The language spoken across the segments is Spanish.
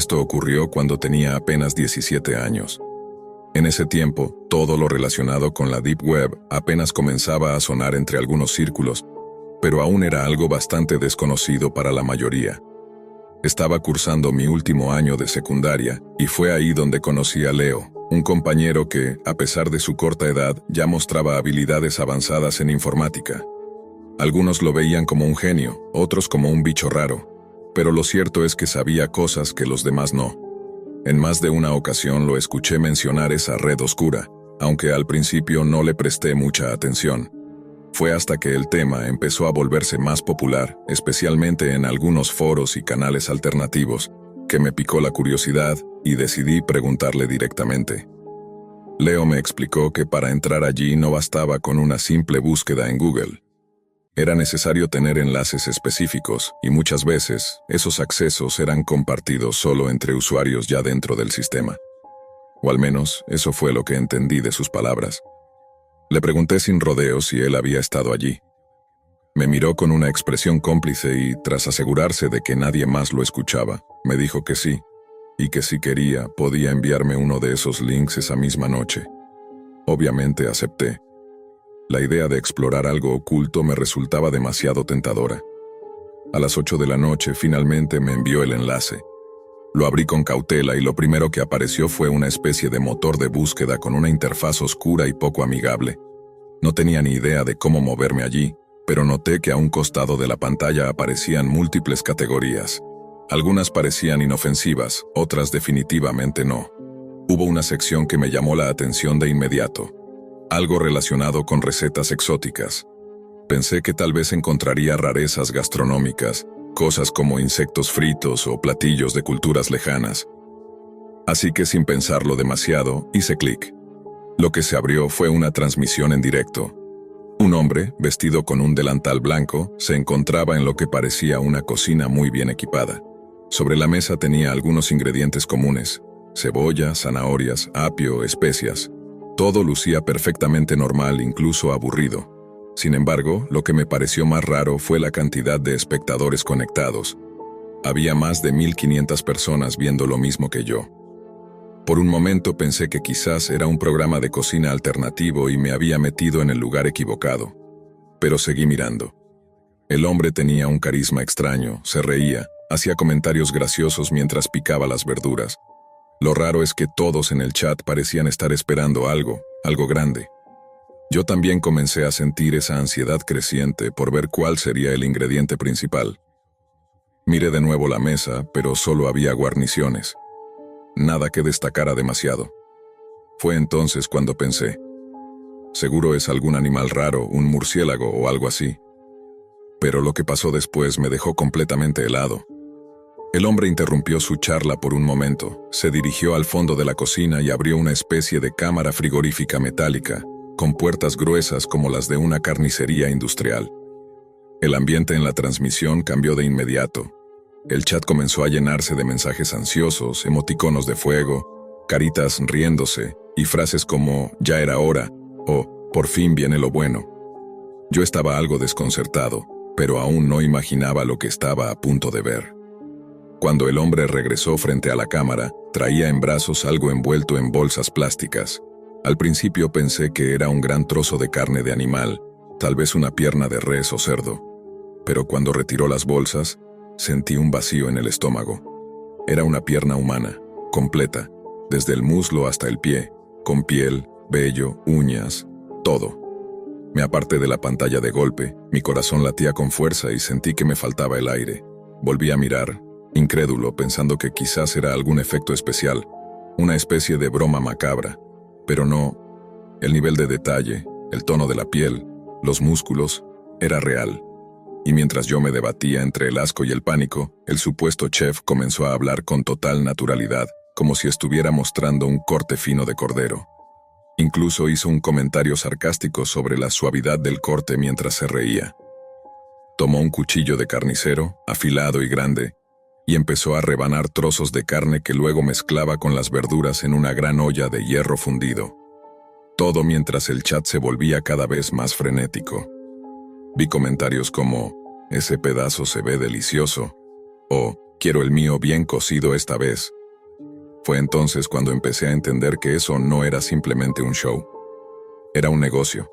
Esto ocurrió cuando tenía apenas 17 años. En ese tiempo, todo lo relacionado con la Deep Web apenas comenzaba a sonar entre algunos círculos, pero aún era algo bastante desconocido para la mayoría. Estaba cursando mi último año de secundaria y fue ahí donde conocí a Leo, un compañero que, a pesar de su corta edad, ya mostraba habilidades avanzadas en informática. Algunos lo veían como un genio, otros como un bicho raro, pero lo cierto es que sabía cosas que los demás no. En más de una ocasión lo escuché mencionar esa red oscura, aunque al principio no le presté mucha atención. Fue hasta que el tema empezó a volverse más popular, especialmente en algunos foros y canales alternativos, que me picó la curiosidad y decidí preguntarle directamente. Leo me explicó que para entrar allí no bastaba con una simple búsqueda en Google. Era necesario tener enlaces específicos y muchas veces esos accesos eran compartidos solo entre usuarios ya dentro del sistema. O al menos eso fue lo que entendí de sus palabras. Le pregunté sin rodeos si él había estado allí. Me miró con una expresión cómplice y, tras asegurarse de que nadie más lo escuchaba, me dijo que sí, y que si quería podía enviarme uno de esos links esa misma noche. Obviamente acepté. La idea de explorar algo oculto me resultaba demasiado tentadora. A las 8 de la noche finalmente me envió el enlace. Lo abrí con cautela y lo primero que apareció fue una especie de motor de búsqueda con una interfaz oscura y poco amigable. No tenía ni idea de cómo moverme allí, pero noté que a un costado de la pantalla aparecían múltiples categorías. Algunas parecían inofensivas, otras definitivamente no. Hubo una sección que me llamó la atención de inmediato. Algo relacionado con recetas exóticas. Pensé que tal vez encontraría rarezas gastronómicas, cosas como insectos fritos o platillos de culturas lejanas. Así que sin pensarlo demasiado, hice clic. Lo que se abrió fue una transmisión en directo. Un hombre, vestido con un delantal blanco, se encontraba en lo que parecía una cocina muy bien equipada. Sobre la mesa tenía algunos ingredientes comunes: cebolla, zanahorias, apio, especias. Todo lucía perfectamente normal, incluso aburrido. Sin embargo, lo que me pareció más raro fue la cantidad de espectadores conectados. Había más de 1500 personas viendo lo mismo que yo. Por un momento pensé que quizás era un programa de cocina alternativo y me había metido en el lugar equivocado. Pero seguí mirando. El hombre tenía un carisma extraño, se reía, hacía comentarios graciosos mientras picaba las verduras. Lo raro es que todos en el chat parecían estar esperando algo grande. Yo también comencé a sentir esa ansiedad creciente por ver cuál sería el ingrediente principal. Miré de nuevo la mesa, pero solo había guarniciones. Nada que destacara demasiado. Fue entonces cuando pensé: seguro es algún animal raro, un murciélago o algo así. Pero lo que pasó después me dejó completamente helado. El hombre interrumpió su charla por un momento, se dirigió al fondo de la cocina y abrió una especie de cámara frigorífica metálica, con puertas gruesas como las de una carnicería industrial. El ambiente en la transmisión cambió de inmediato. El chat comenzó a llenarse de mensajes ansiosos, emoticonos de fuego, caritas riéndose y frases como «ya era hora» o «por fin viene lo bueno». Yo estaba algo desconcertado, pero aún no imaginaba lo que estaba a punto de ver. Cuando el hombre regresó frente a la cámara, traía en brazos algo envuelto en bolsas plásticas. Al principio pensé que era un gran trozo de carne de animal, tal vez una pierna de res o cerdo. Pero cuando retiró las bolsas, sentí un vacío en el estómago. Era una pierna humana, completa, desde el muslo hasta el pie, con piel, vello, uñas, todo. Me aparté de la pantalla de golpe, mi corazón latía con fuerza y sentí que me faltaba el aire. Volví a mirar, incrédulo, pensando que quizás era algún efecto especial, una especie de broma macabra. Pero no, el nivel de detalle, el tono de la piel, los músculos, era real. Y mientras yo me debatía entre el asco y el pánico, el supuesto chef comenzó a hablar con total naturalidad, como si estuviera mostrando un corte fino de cordero. Incluso hizo un comentario sarcástico sobre la suavidad del corte mientras se reía. Tomó un cuchillo de carnicero, afilado y grande, y empezó a rebanar trozos de carne que luego mezclaba con las verduras en una gran olla de hierro fundido. Todo mientras el chat se volvía cada vez más frenético. Vi comentarios como «ese pedazo se ve delicioso» o Quiero el mío bien cocido esta vez. Fue entonces cuando empecé a entender que eso no era simplemente un show. Era un negocio.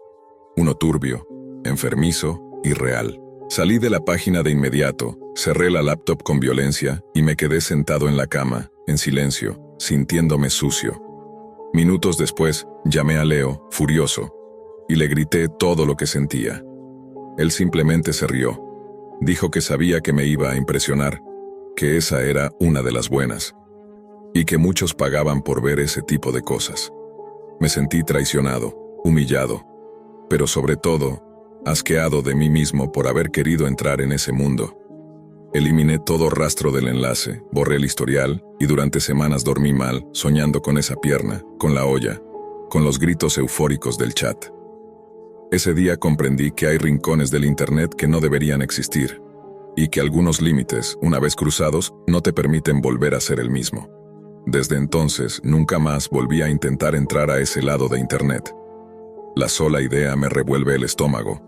Uno turbio, enfermizo y real. Salí de la página de inmediato, cerré la laptop con violencia y me quedé sentado en la cama, en silencio, sintiéndome sucio. Minutos después, llamé a Leo, furioso, y le grité todo lo que sentía. Él simplemente se rió. Dijo que sabía que me iba a impresionar, que esa era una de las buenas, y que muchos pagaban por ver ese tipo de cosas. Me sentí traicionado, humillado, pero sobre todo, asqueado de mí mismo por haber querido entrar en ese mundo. Eliminé todo rastro del enlace, borré el historial, y durante semanas dormí mal, soñando con esa pierna, con la olla, con los gritos eufóricos del chat. Ese día comprendí que hay rincones del Internet que no deberían existir, y que algunos límites, una vez cruzados, no te permiten volver a ser el mismo. Desde entonces, nunca más volví a intentar entrar a ese lado de Internet. La sola idea me revuelve el estómago.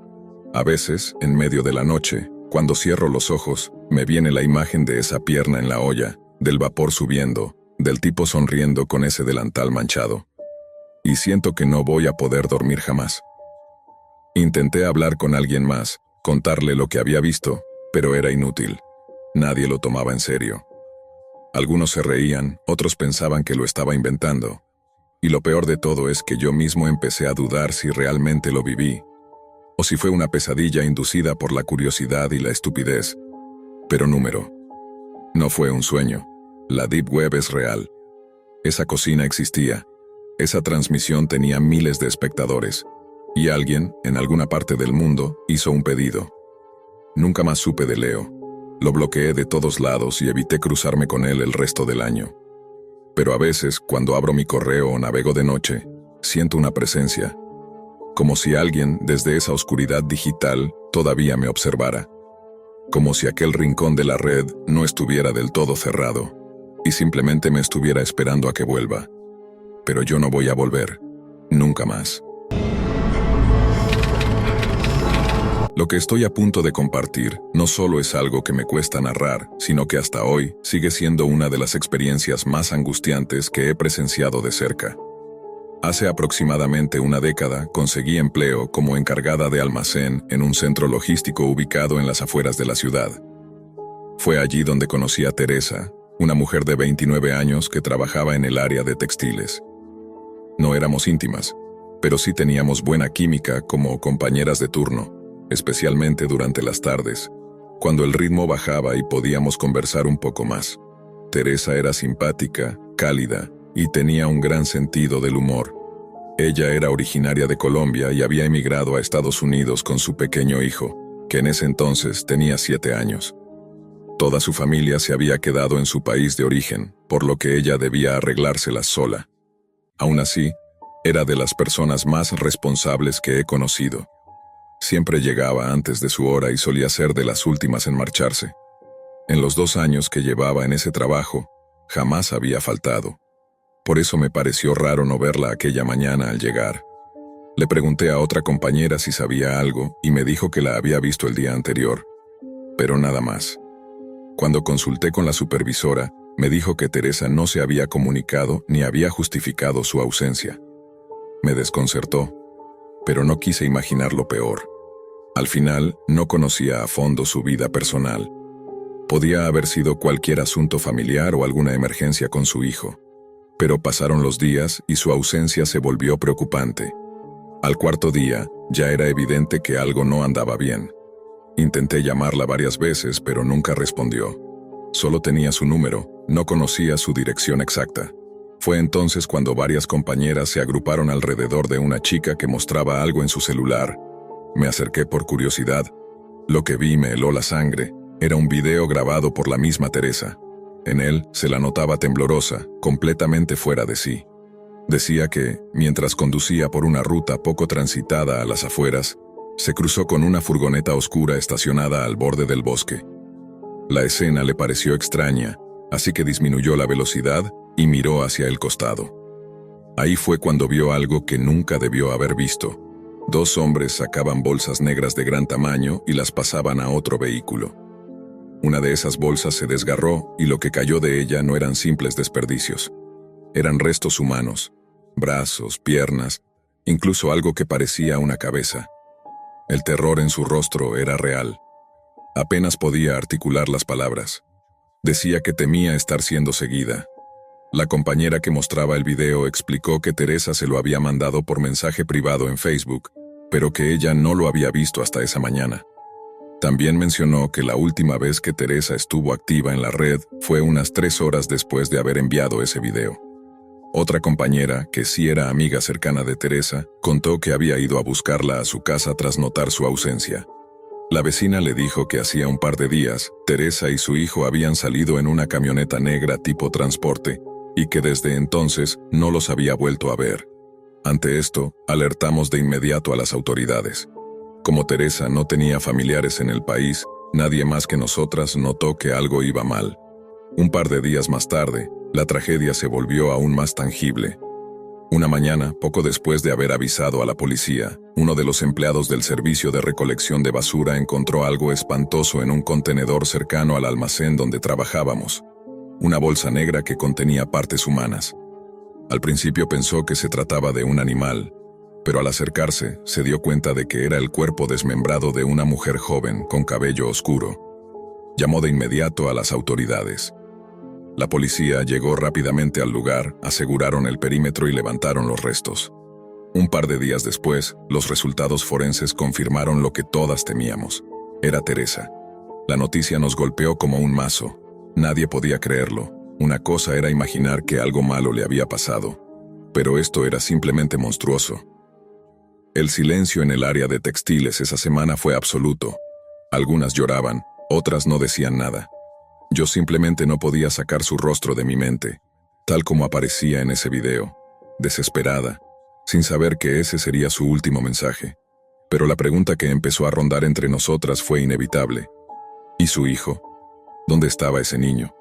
A veces, en medio de la noche, cuando cierro los ojos, me viene la imagen de esa pierna en la olla, del vapor subiendo, del tipo sonriendo con ese delantal manchado. Y siento que no voy a poder dormir jamás. Intenté hablar con alguien más, contarle lo que había visto, pero era inútil. Nadie lo tomaba en serio. Algunos se reían, otros pensaban que lo estaba inventando. Y lo peor de todo es que yo mismo empecé a dudar si realmente lo viví, o si fue una pesadilla inducida por la curiosidad y la estupidez. Pero no fue un sueño. La Deep Web es real. Esa cocina existía. Esa transmisión tenía miles de espectadores. Y alguien, en alguna parte del mundo, hizo un pedido. Nunca más supe de Leo. Lo bloqueé de todos lados y evité cruzarme con él el resto del año. Pero a veces, cuando abro mi correo o navego de noche, siento una presencia. Como si alguien, desde esa oscuridad digital, todavía me observara. Como si aquel rincón de la red no estuviera del todo cerrado, y simplemente me estuviera esperando a que vuelva. Pero yo no voy a volver. Nunca más. Lo que estoy a punto de compartir no solo es algo que me cuesta narrar, sino que hasta hoy sigue siendo una de las experiencias más angustiantes que he presenciado de cerca. Hace aproximadamente una década conseguí empleo como encargada de almacén en un centro logístico ubicado en las afueras de la ciudad. Fue allí donde conocí a Teresa, una mujer de 29 años que trabajaba en el área de textiles. No éramos íntimas, pero sí teníamos buena química como compañeras de turno, especialmente durante las tardes, cuando el ritmo bajaba y podíamos conversar un poco más. Teresa era simpática, cálida, y tenía un gran sentido del humor. Ella era originaria de Colombia y había emigrado a Estados Unidos con su pequeño hijo, que en ese entonces tenía 7 años. Toda su familia se había quedado en su país de origen, por lo que ella debía arreglárselas sola. Aún así, era de las personas más responsables que he conocido. Siempre llegaba antes de su hora y solía ser de las últimas en marcharse. En los 2 años que llevaba en ese trabajo, jamás había faltado. Por eso me pareció raro no verla aquella mañana al llegar. Le pregunté a otra compañera si sabía algo y me dijo que la había visto el día anterior. Pero nada más. Cuando consulté con la supervisora, me dijo que Teresa no se había comunicado ni había justificado su ausencia. Me desconcertó, pero no quise imaginar lo peor. Al final, no conocía a fondo su vida personal. Podía haber sido cualquier asunto familiar o alguna emergencia con su hijo. Pero pasaron los días y su ausencia se volvió preocupante. Al 4.º día, ya era evidente que algo no andaba bien. Intenté llamarla varias veces, pero nunca respondió. Solo tenía su número, no conocía su dirección exacta. Fue entonces cuando varias compañeras se agruparon alrededor de una chica que mostraba algo en su celular. Me acerqué por curiosidad. Lo que vi me heló la sangre. Era un video grabado por la misma Teresa. En él se la notaba temblorosa, completamente fuera de sí. Decía que, mientras conducía por una ruta poco transitada a las afueras, se cruzó con una furgoneta oscura estacionada al borde del bosque. La escena le pareció extraña, así que disminuyó la velocidad y miró hacia el costado. Ahí fue cuando vio algo que nunca debió haber visto. 2 hombres sacaban bolsas negras de gran tamaño y las pasaban a otro vehículo. Una de esas bolsas se desgarró y lo que cayó de ella no eran simples desperdicios. Eran restos humanos, brazos, piernas, incluso algo que parecía una cabeza. El terror en su rostro era real. Apenas podía articular las palabras. Decía que temía estar siendo seguida. La compañera que mostraba el video explicó que Teresa se lo había mandado por mensaje privado en Facebook, pero que ella no lo había visto hasta esa mañana. También mencionó que la última vez que Teresa estuvo activa en la red fue unas 3 horas después de haber enviado ese video. Otra compañera, que sí era amiga cercana de Teresa, contó que había ido a buscarla a su casa tras notar su ausencia. La vecina le dijo que hacía un par de días, Teresa y su hijo habían salido en una camioneta negra tipo transporte, y que desde entonces no los había vuelto a ver. Ante esto, alertamos de inmediato a las autoridades. Como Teresa no tenía familiares en el país, nadie más que nosotras notó que algo iba mal. Un par de días más tarde, la tragedia se volvió aún más tangible. Una mañana, poco después de haber avisado a la policía, uno de los empleados del servicio de recolección de basura encontró algo espantoso en un contenedor cercano al almacén donde trabajábamos. Una bolsa negra que contenía partes humanas. Al principio pensó que se trataba de un animal, pero al acercarse se dio cuenta de que era el cuerpo desmembrado de una mujer joven con cabello oscuro. Llamó de inmediato a las autoridades. La policía llegó rápidamente al lugar, aseguraron el perímetro y levantaron los restos. Un par de días después, los resultados forenses confirmaron lo que todas temíamos. Era Teresa. La noticia nos golpeó como un mazo. Nadie podía creerlo. Una cosa era imaginar que algo malo le había pasado, pero esto era simplemente monstruoso. El silencio en el área de textiles esa semana fue absoluto. Algunas lloraban, otras no decían nada. Yo simplemente no podía sacar su rostro de mi mente, tal como aparecía en ese video, desesperada, sin saber que ese sería su último mensaje. Pero la pregunta que empezó a rondar entre nosotras fue inevitable. ¿Y su hijo? ¿Dónde estaba ese niño?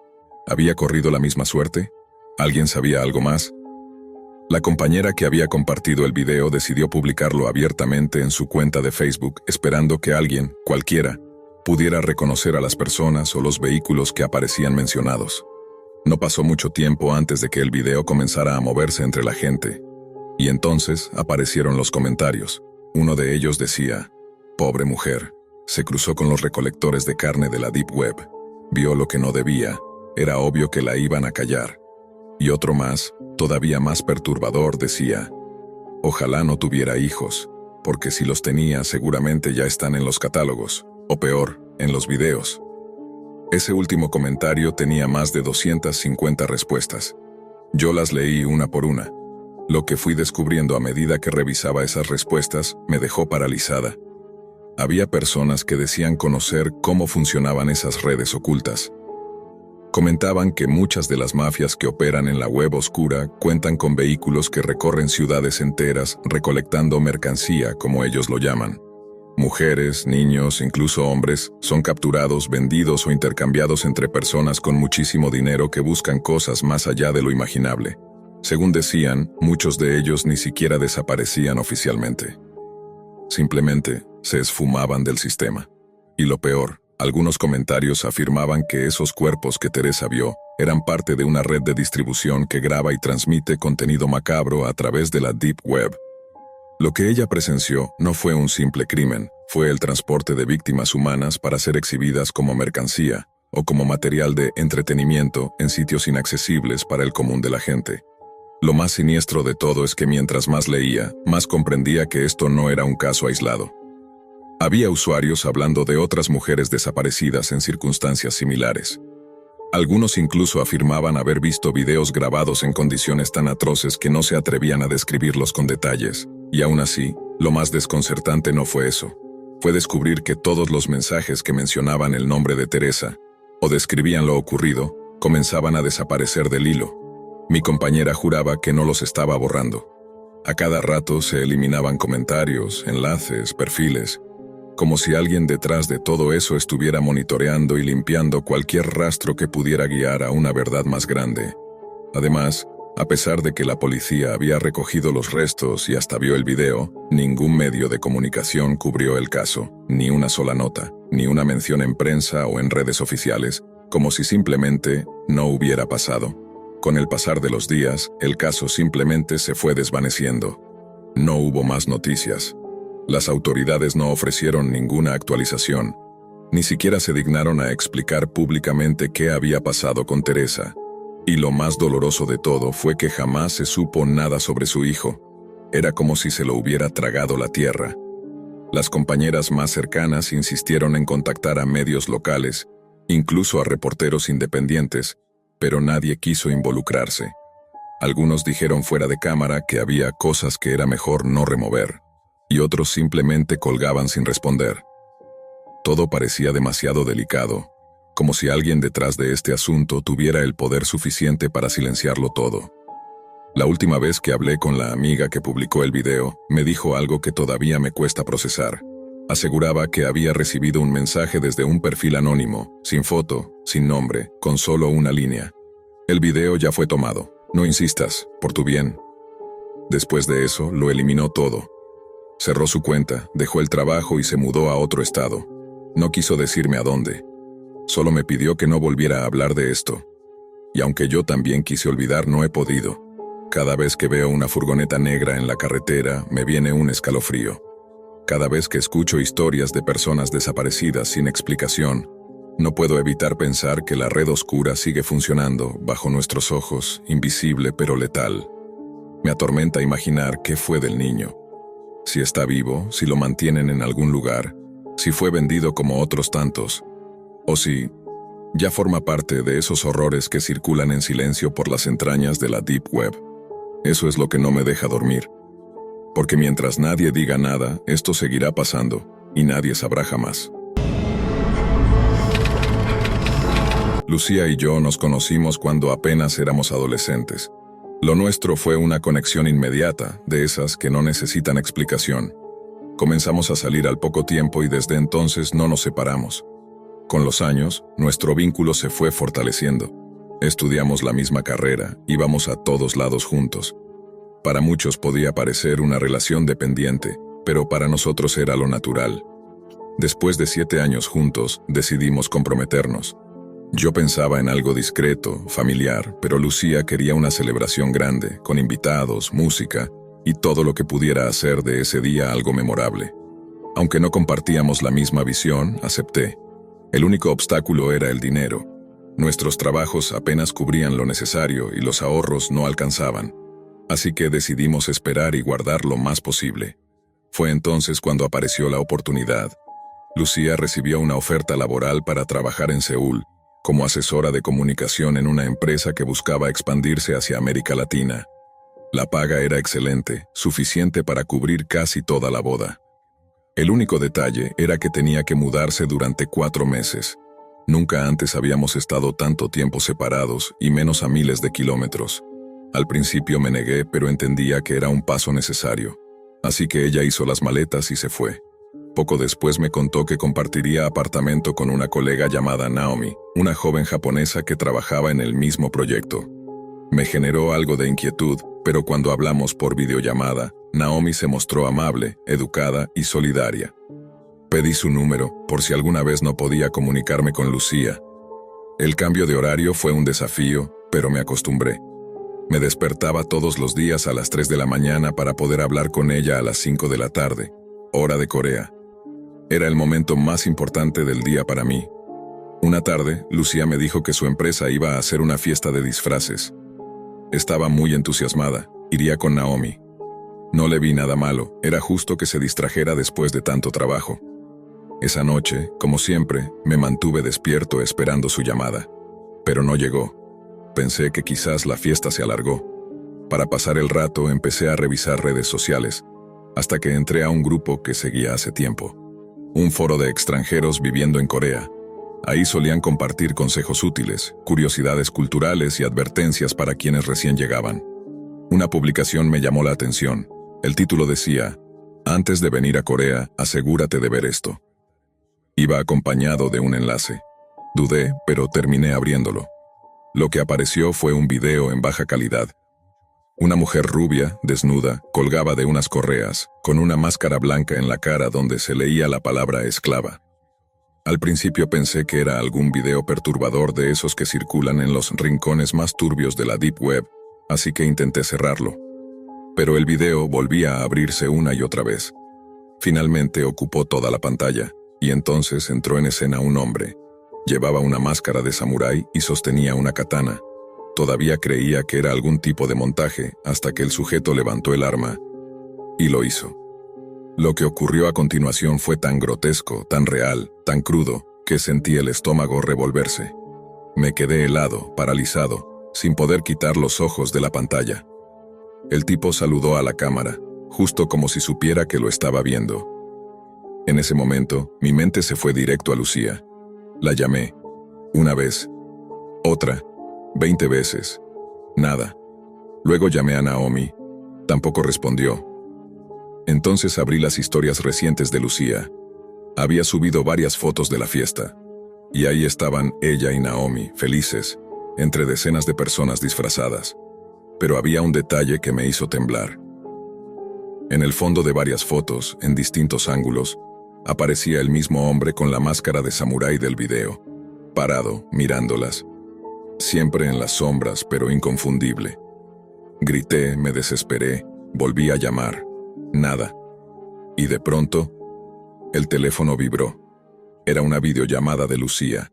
¿Había corrido la misma suerte? ¿Alguien sabía algo más? La compañera que había compartido el video decidió publicarlo abiertamente en su cuenta de Facebook, esperando que alguien, cualquiera, pudiera reconocer a las personas o los vehículos que aparecían mencionados. No pasó mucho tiempo antes de que el video comenzara a moverse entre la gente. Y entonces aparecieron los comentarios. Uno de ellos decía: «Pobre mujer, se cruzó con los recolectores de carne de la Deep Web. Vio lo que no debía. Era obvio que la iban a callar». Y otro más, todavía más perturbador, decía: «Ojalá no tuviera hijos, porque si los tenía seguramente ya están en los catálogos, o peor, en los videos». Ese último comentario tenía más de 250 respuestas. Yo las leí una por una. Lo que fui descubriendo a medida que revisaba esas respuestas me dejó paralizada. Había personas que decían conocer cómo funcionaban esas redes ocultas. Comentaban que muchas de las mafias que operan en la web oscura cuentan con vehículos que recorren ciudades enteras recolectando mercancía, como ellos lo llaman. Mujeres, niños, incluso hombres, son capturados, vendidos o intercambiados entre personas con muchísimo dinero que buscan cosas más allá de lo imaginable. Según decían, muchos de ellos ni siquiera desaparecían oficialmente. Simplemente se esfumaban del sistema. Y lo peor, algunos comentarios afirmaban que esos cuerpos que Teresa vio eran parte de una red de distribución que graba y transmite contenido macabro a través de la Deep Web. Lo que ella presenció no fue un simple crimen, fue el transporte de víctimas humanas para ser exhibidas como mercancía o como material de entretenimiento en sitios inaccesibles para el común de la gente. Lo más siniestro de todo es que mientras más leía, más comprendía que esto no era un caso aislado. Había usuarios hablando de otras mujeres desaparecidas en circunstancias similares. Algunos incluso afirmaban haber visto videos grabados en condiciones tan atroces que no se atrevían a describirlos con detalles. Y aún así, lo más desconcertante no fue eso. Fue descubrir que todos los mensajes que mencionaban el nombre de Teresa, o describían lo ocurrido, comenzaban a desaparecer del hilo. Mi compañera juraba que no los estaba borrando. A cada rato se eliminaban comentarios, enlaces, perfiles, como si alguien detrás de todo eso estuviera monitoreando y limpiando cualquier rastro que pudiera guiar a una verdad más grande. Además, A pesar de que la policía había recogido los restos y hasta vio el video, ningún medio de comunicación cubrió el caso, ni una sola nota, ni una mención en prensa o en redes oficiales, como si simplemente no hubiera pasado. Con el pasar de los días, el caso simplemente se fue desvaneciendo. No hubo más noticias. Las autoridades no ofrecieron ninguna actualización. Ni siquiera se dignaron a explicar públicamente qué había pasado con Teresa. Y lo más doloroso de todo fue que jamás se supo nada sobre su hijo. Era como si se lo hubiera tragado la tierra. Las compañeras más cercanas insistieron en contactar a medios locales, incluso a reporteros independientes, pero nadie quiso involucrarse. Algunos dijeron fuera de cámara que había cosas que era mejor no remover, y otros simplemente colgaban sin responder. Todo parecía demasiado delicado, como si alguien detrás de este asunto tuviera el poder suficiente para silenciarlo todo. La última vez que hablé con la amiga que publicó el video, me dijo algo que todavía me cuesta procesar. Aseguraba que había recibido un mensaje desde un perfil anónimo, sin foto, sin nombre, con solo una línea. El video ya fue tomado. No insistas, por tu bien. Después de eso, lo eliminó todo. Cerró su cuenta, dejó el trabajo y se mudó a otro estado. No quiso decirme a dónde. Solo me pidió que no volviera a hablar de esto. Y aunque yo también quise olvidar, no he podido. Cada vez que veo una furgoneta negra en la carretera, me viene un escalofrío. Cada vez que escucho historias de personas desaparecidas sin explicación, no puedo evitar pensar que la red oscura sigue funcionando bajo nuestros ojos, invisible pero letal. Me atormenta imaginar qué fue del niño. Si está vivo, si lo mantienen en algún lugar, si fue vendido como otros tantos, o si ya forma parte de esos horrores que circulan en silencio por las entrañas de la Deep Web. Eso es lo que no me deja dormir. Porque mientras nadie diga nada, esto seguirá pasando, y nadie sabrá jamás. Lucía y yo nos conocimos cuando apenas éramos adolescentes. Lo nuestro fue una conexión inmediata, de esas que no necesitan explicación. Comenzamos a salir al poco tiempo y desde entonces no nos separamos. Con los años, nuestro vínculo se fue fortaleciendo. Estudiamos la misma carrera, íbamos a todos lados juntos. Para muchos podía parecer una relación dependiente, pero para nosotros era lo natural. Después de 7 años juntos, decidimos comprometernos. Yo pensaba en algo discreto, familiar, pero Lucía quería una celebración grande, con invitados, música, y todo lo que pudiera hacer de ese día algo memorable. Aunque no compartíamos la misma visión, acepté. El único obstáculo era el dinero. Nuestros trabajos apenas cubrían lo necesario y los ahorros no alcanzaban. Así que decidimos esperar y guardar lo más posible. Fue entonces cuando apareció la oportunidad. Lucía recibió una oferta laboral para trabajar en Seúl, como asesora de comunicación en una empresa que buscaba expandirse hacia América Latina. La paga era excelente, suficiente para cubrir casi toda la boda. El único detalle era que tenía que mudarse durante 4 meses. Nunca antes habíamos estado tanto tiempo separados y menos a miles de kilómetros. Al principio me negué, pero entendía que era un paso necesario. Así que ella hizo las maletas y se fue. Poco después me contó que compartiría apartamento con una colega llamada Naomi, una joven japonesa que trabajaba en el mismo proyecto. Me generó algo de inquietud, pero cuando hablamos por videollamada, Naomi se mostró amable, educada y solidaria. Pedí su número, por si alguna vez no podía comunicarme con Lucía. El cambio de horario fue un desafío, pero me acostumbré. Me despertaba todos los días a las 3 de la mañana para poder hablar con ella a las 5 de la tarde, hora de Corea. Era el momento más importante del día para mí. Una tarde, Lucía me dijo que su empresa iba a hacer una fiesta de disfraces. Estaba muy entusiasmada, iría con Naomi. No le vi nada malo, era justo que se distrajera después de tanto trabajo. Esa noche, como siempre, me mantuve despierto esperando su llamada. Pero no llegó. Pensé que quizás la fiesta se alargó. Para pasar el rato empecé a revisar redes sociales, hasta que entré a un grupo que seguía hace tiempo. Un foro de extranjeros viviendo en Corea. Ahí solían compartir consejos útiles, curiosidades culturales y advertencias para quienes recién llegaban. Una publicación me llamó la atención. El título decía: "Antes de venir a Corea, asegúrate de ver esto". Iba acompañado de un enlace. Dudé, pero terminé abriéndolo. Lo que apareció fue un video en baja calidad. Una mujer rubia, desnuda, colgaba de unas correas, con una máscara blanca en la cara donde se leía la palabra esclava. Al principio pensé que era algún video perturbador de esos que circulan en los rincones más turbios de la Deep Web, así que intenté cerrarlo. Pero el video volvía a abrirse una y otra vez. Finalmente ocupó toda la pantalla, y entonces entró en escena un hombre. Llevaba una máscara de samurái y sostenía una katana. Todavía creía que era algún tipo de montaje hasta que el sujeto levantó el arma. Y lo hizo. Lo que ocurrió a continuación fue tan grotesco, tan real, tan crudo, que sentí el estómago revolverse. Me quedé helado, paralizado, sin poder quitar los ojos de la pantalla. El tipo saludó a la cámara, justo como si supiera que lo estaba viendo. En ese momento, mi mente se fue directo a Lucía. La llamé. Una vez. Otra. 20 veces. Nada. Luego llamé a Naomi. Tampoco respondió. Entonces abrí las historias recientes de Lucía. Había subido varias fotos de la fiesta. Y ahí estaban ella y Naomi, felices, entre decenas de personas disfrazadas. Pero había un detalle que me hizo temblar. En el fondo de varias fotos, en distintos ángulos, aparecía el mismo hombre con la máscara de samurái del video, parado, mirándolas. Siempre en las sombras, pero inconfundible. Grité, me desesperé, volví a llamar. Nada. Y de pronto, el teléfono vibró. Era una videollamada de Lucía.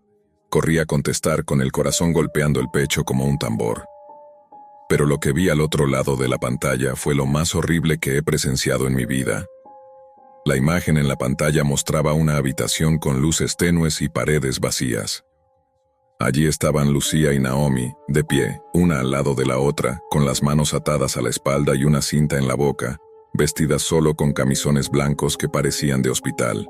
Corrí a contestar con el corazón golpeando el pecho como un tambor. Pero lo que vi al otro lado de la pantalla fue lo más horrible que he presenciado en mi vida. La imagen en la pantalla mostraba una habitación con luces tenues y paredes vacías. Allí estaban Lucía y Naomi, de pie, una al lado de la otra, con las manos atadas a la espalda y una cinta en la boca, vestidas solo con camisones blancos que parecían de hospital.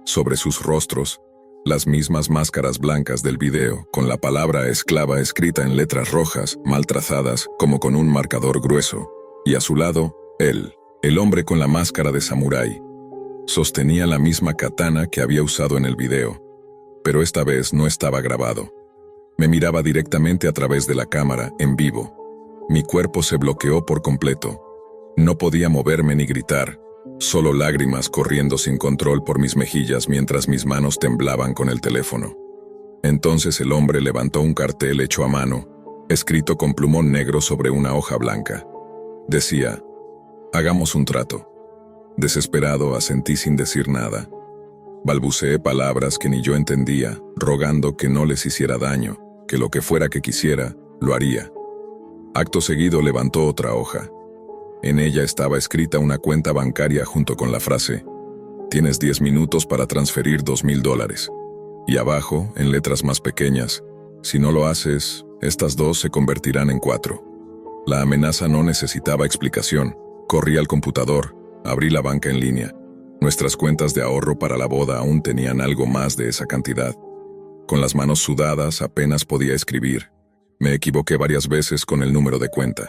Sobre sus rostros, las mismas máscaras blancas del video, con la palabra esclava escrita en letras rojas, mal trazadas, como con un marcador grueso. Y a su lado, él, el hombre con la máscara de samurái. Sostenía la misma katana que había usado en el video. Pero esta vez no estaba grabado. Me miraba directamente a través de la cámara, en vivo. Mi cuerpo se bloqueó por completo. No podía moverme ni gritar, solo lágrimas corriendo sin control por mis mejillas mientras mis manos temblaban con el teléfono. Entonces el hombre levantó un cartel hecho a mano, escrito con plumón negro sobre una hoja blanca. Decía, «Hagamos un trato». Desesperado, asentí sin decir nada. Balbuceé palabras que ni yo entendía, rogando que no les hiciera daño, que lo que fuera que quisiera, lo haría. Acto seguido levantó otra hoja. En ella estaba escrita una cuenta bancaria junto con la frase, «Tienes 10 minutos para transferir $2,000». Y abajo, en letras más pequeñas, «Si no lo haces, estas 2 se convertirán en 4». La amenaza no necesitaba explicación. Corrí al computador, abrí la banca en línea. Nuestras cuentas de ahorro para la boda aún tenían algo más de esa cantidad. Con las manos sudadas apenas podía escribir. Me equivoqué varias veces con el número de cuenta.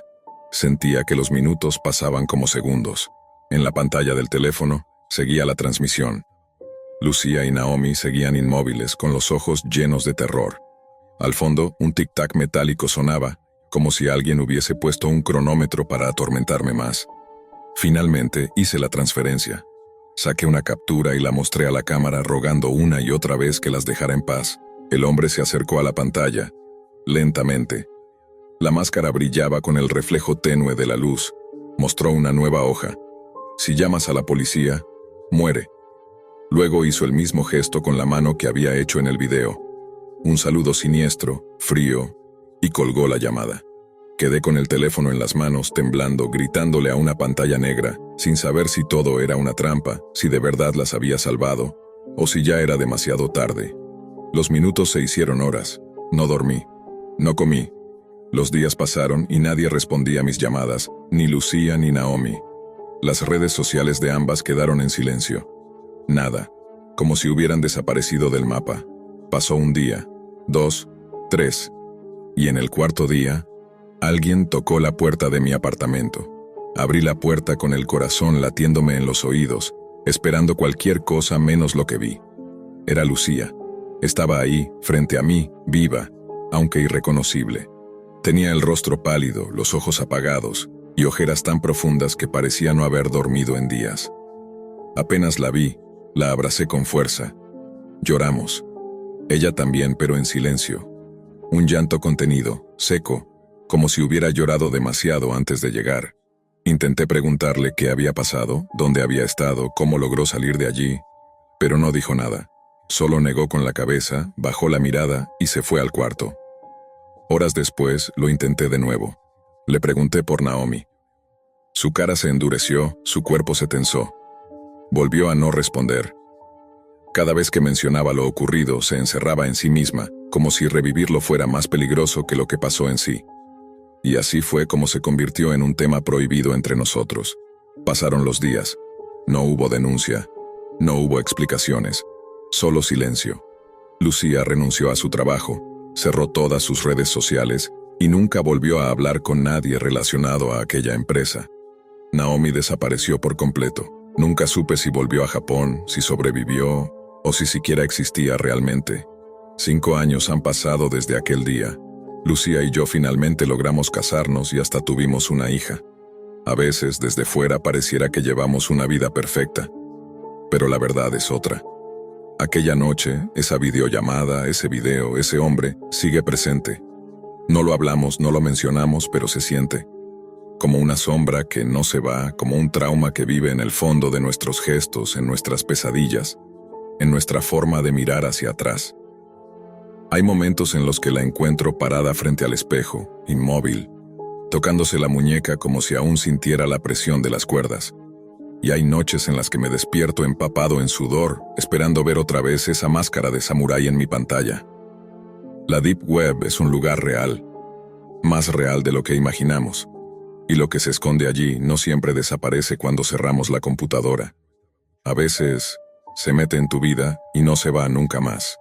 Sentía que los minutos pasaban como segundos. En la pantalla del teléfono seguía la transmisión. Lucía y Naomi seguían inmóviles con los ojos llenos de terror. Al fondo, un tic-tac metálico sonaba, como si alguien hubiese puesto un cronómetro para atormentarme más. Finalmente hice la transferencia. Saqué una captura y la mostré a la cámara rogando una y otra vez que las dejara en paz. El hombre se acercó a la pantalla, lentamente. La máscara brillaba con el reflejo tenue de la luz. Mostró una nueva hoja. «Si llamas a la policía, muere». Luego hizo el mismo gesto con la mano que había hecho en el video. Un saludo siniestro, frío, y colgó la llamada. Quedé con el teléfono en las manos, temblando, gritándole a una pantalla negra, sin saber si todo era una trampa, si de verdad las había salvado, o si ya era demasiado tarde. Los minutos se hicieron horas. No dormí. No comí. Los días pasaron y nadie respondía a mis llamadas, ni Lucía ni Naomi. Las redes sociales de ambas quedaron en silencio. Nada. Como si hubieran desaparecido del mapa. Pasó un día, 2, 3. Y en el cuarto día, alguien tocó la puerta de mi apartamento. Abrí la puerta con el corazón latiéndome en los oídos, esperando cualquier cosa menos lo que vi. Era Lucía. Estaba ahí, frente a mí, viva, aunque irreconocible. Tenía el rostro pálido, los ojos apagados y ojeras tan profundas que parecía no haber dormido en días. Apenas la vi, la abracé con fuerza. Lloramos. Ella también, pero en silencio. Un llanto contenido, seco, como si hubiera llorado demasiado antes de llegar. Intenté preguntarle qué había pasado, dónde había estado, cómo logró salir de allí, pero no dijo nada. Solo negó con la cabeza, bajó la mirada y se fue al cuarto. Horas después, lo intenté de nuevo. Le pregunté por Naomi. Su cara se endureció, su cuerpo se tensó. Volvió a no responder. Cada vez que mencionaba lo ocurrido, se encerraba en sí misma, como si revivirlo fuera más peligroso que lo que pasó en sí. Y así fue como se convirtió en un tema prohibido entre nosotros. Pasaron los días. No hubo denuncia. No hubo explicaciones. Solo silencio. Lucía renunció a su trabajo, cerró todas sus redes sociales y nunca volvió a hablar con nadie relacionado a aquella empresa. Naomi desapareció por completo. Nunca supe si volvió a Japón, si sobrevivió o si siquiera existía realmente. 5 años han pasado desde aquel día. Lucía y yo finalmente logramos casarnos y hasta tuvimos una hija. A veces, desde fuera, pareciera que llevamos una vida perfecta, pero la verdad es otra. Aquella noche, esa videollamada, ese video, ese hombre, sigue presente. No lo hablamos, no lo mencionamos, pero se siente. Como una sombra que no se va, como un trauma que vive en el fondo de nuestros gestos, en nuestras pesadillas, en nuestra forma de mirar hacia atrás. Hay momentos en los que la encuentro parada frente al espejo, inmóvil, tocándose la muñeca como si aún sintiera la presión de las cuerdas. Y hay noches en las que me despierto empapado en sudor, esperando ver otra vez esa máscara de samurái en mi pantalla. La Deep Web es un lugar real, más real de lo que imaginamos. Y lo que se esconde allí no siempre desaparece cuando cerramos la computadora. A veces, se mete en tu vida y no se va nunca más.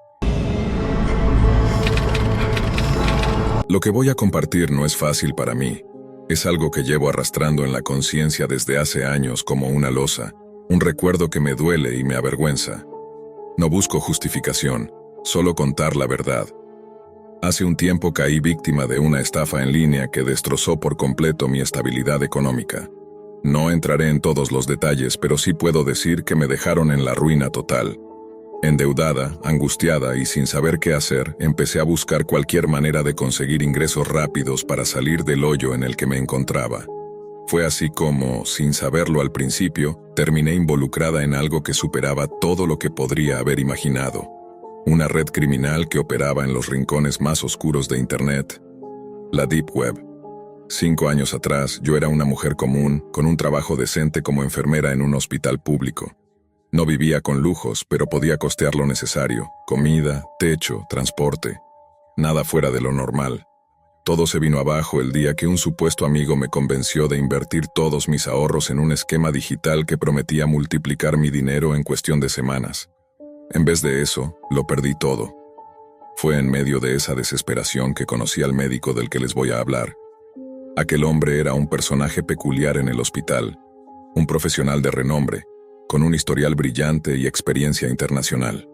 Lo que voy a compartir no es fácil para mí. Es algo que llevo arrastrando en la conciencia desde hace años como una losa, un recuerdo que me duele y me avergüenza. No busco justificación, solo contar la verdad. Hace un tiempo caí víctima de una estafa en línea que destrozó por completo mi estabilidad económica. No entraré en todos los detalles, pero sí puedo decir que me dejaron en la ruina total. Endeudada, angustiada y sin saber qué hacer, empecé a buscar cualquier manera de conseguir ingresos rápidos para salir del hoyo en el que me encontraba. Fue así como, sin saberlo al principio, terminé involucrada en algo que superaba todo lo que podría haber imaginado. Una red criminal que operaba en los rincones más oscuros de Internet. La Deep Web. 5 años atrás, yo era una mujer común, con un trabajo decente como enfermera en un hospital público. No vivía con lujos, pero podía costear lo necesario: comida, techo, transporte. Nada fuera de lo normal. Todo se vino abajo el día que un supuesto amigo me convenció de invertir todos mis ahorros en un esquema digital que prometía multiplicar mi dinero en cuestión de semanas. En vez de eso, lo perdí todo. Fue en medio de esa desesperación que conocí al médico del que les voy a hablar. Aquel hombre era un personaje peculiar en el hospital, un profesional de renombre, con un historial brillante y experiencia internacional.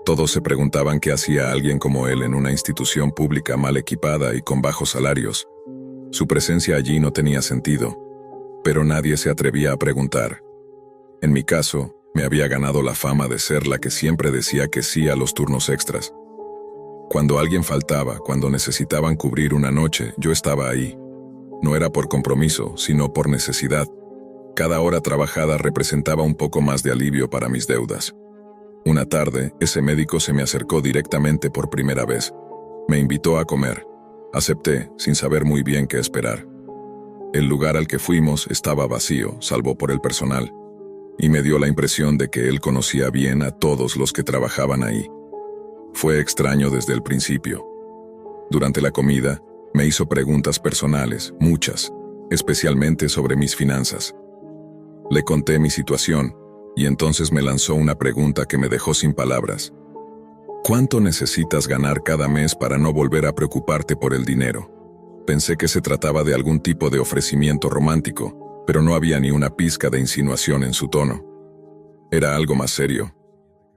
Todos se preguntaban qué hacía alguien como él en una institución pública mal equipada y con bajos salarios. Su presencia allí no tenía sentido, pero nadie se atrevía a preguntar. En mi caso, me había ganado la fama de ser la que siempre decía que sí a los turnos extras. Cuando alguien faltaba, cuando necesitaban cubrir una noche, yo estaba ahí. No era por compromiso, sino por necesidad. Cada hora trabajada representaba un poco más de alivio para mis deudas. Una tarde, ese médico se me acercó directamente por primera vez. Me invitó a comer. Acepté, sin saber muy bien qué esperar. El lugar al que fuimos estaba vacío, salvo por el personal, y me dio la impresión de que él conocía bien a todos los que trabajaban ahí. Fue extraño desde el principio. Durante la comida, me hizo preguntas personales, muchas, especialmente sobre mis finanzas. Le conté mi situación, y entonces me lanzó una pregunta que me dejó sin palabras. ¿Cuánto necesitas ganar cada mes para no volver a preocuparte por el dinero? Pensé que se trataba de algún tipo de ofrecimiento romántico, pero no había ni una pizca de insinuación en su tono. Era algo más serio.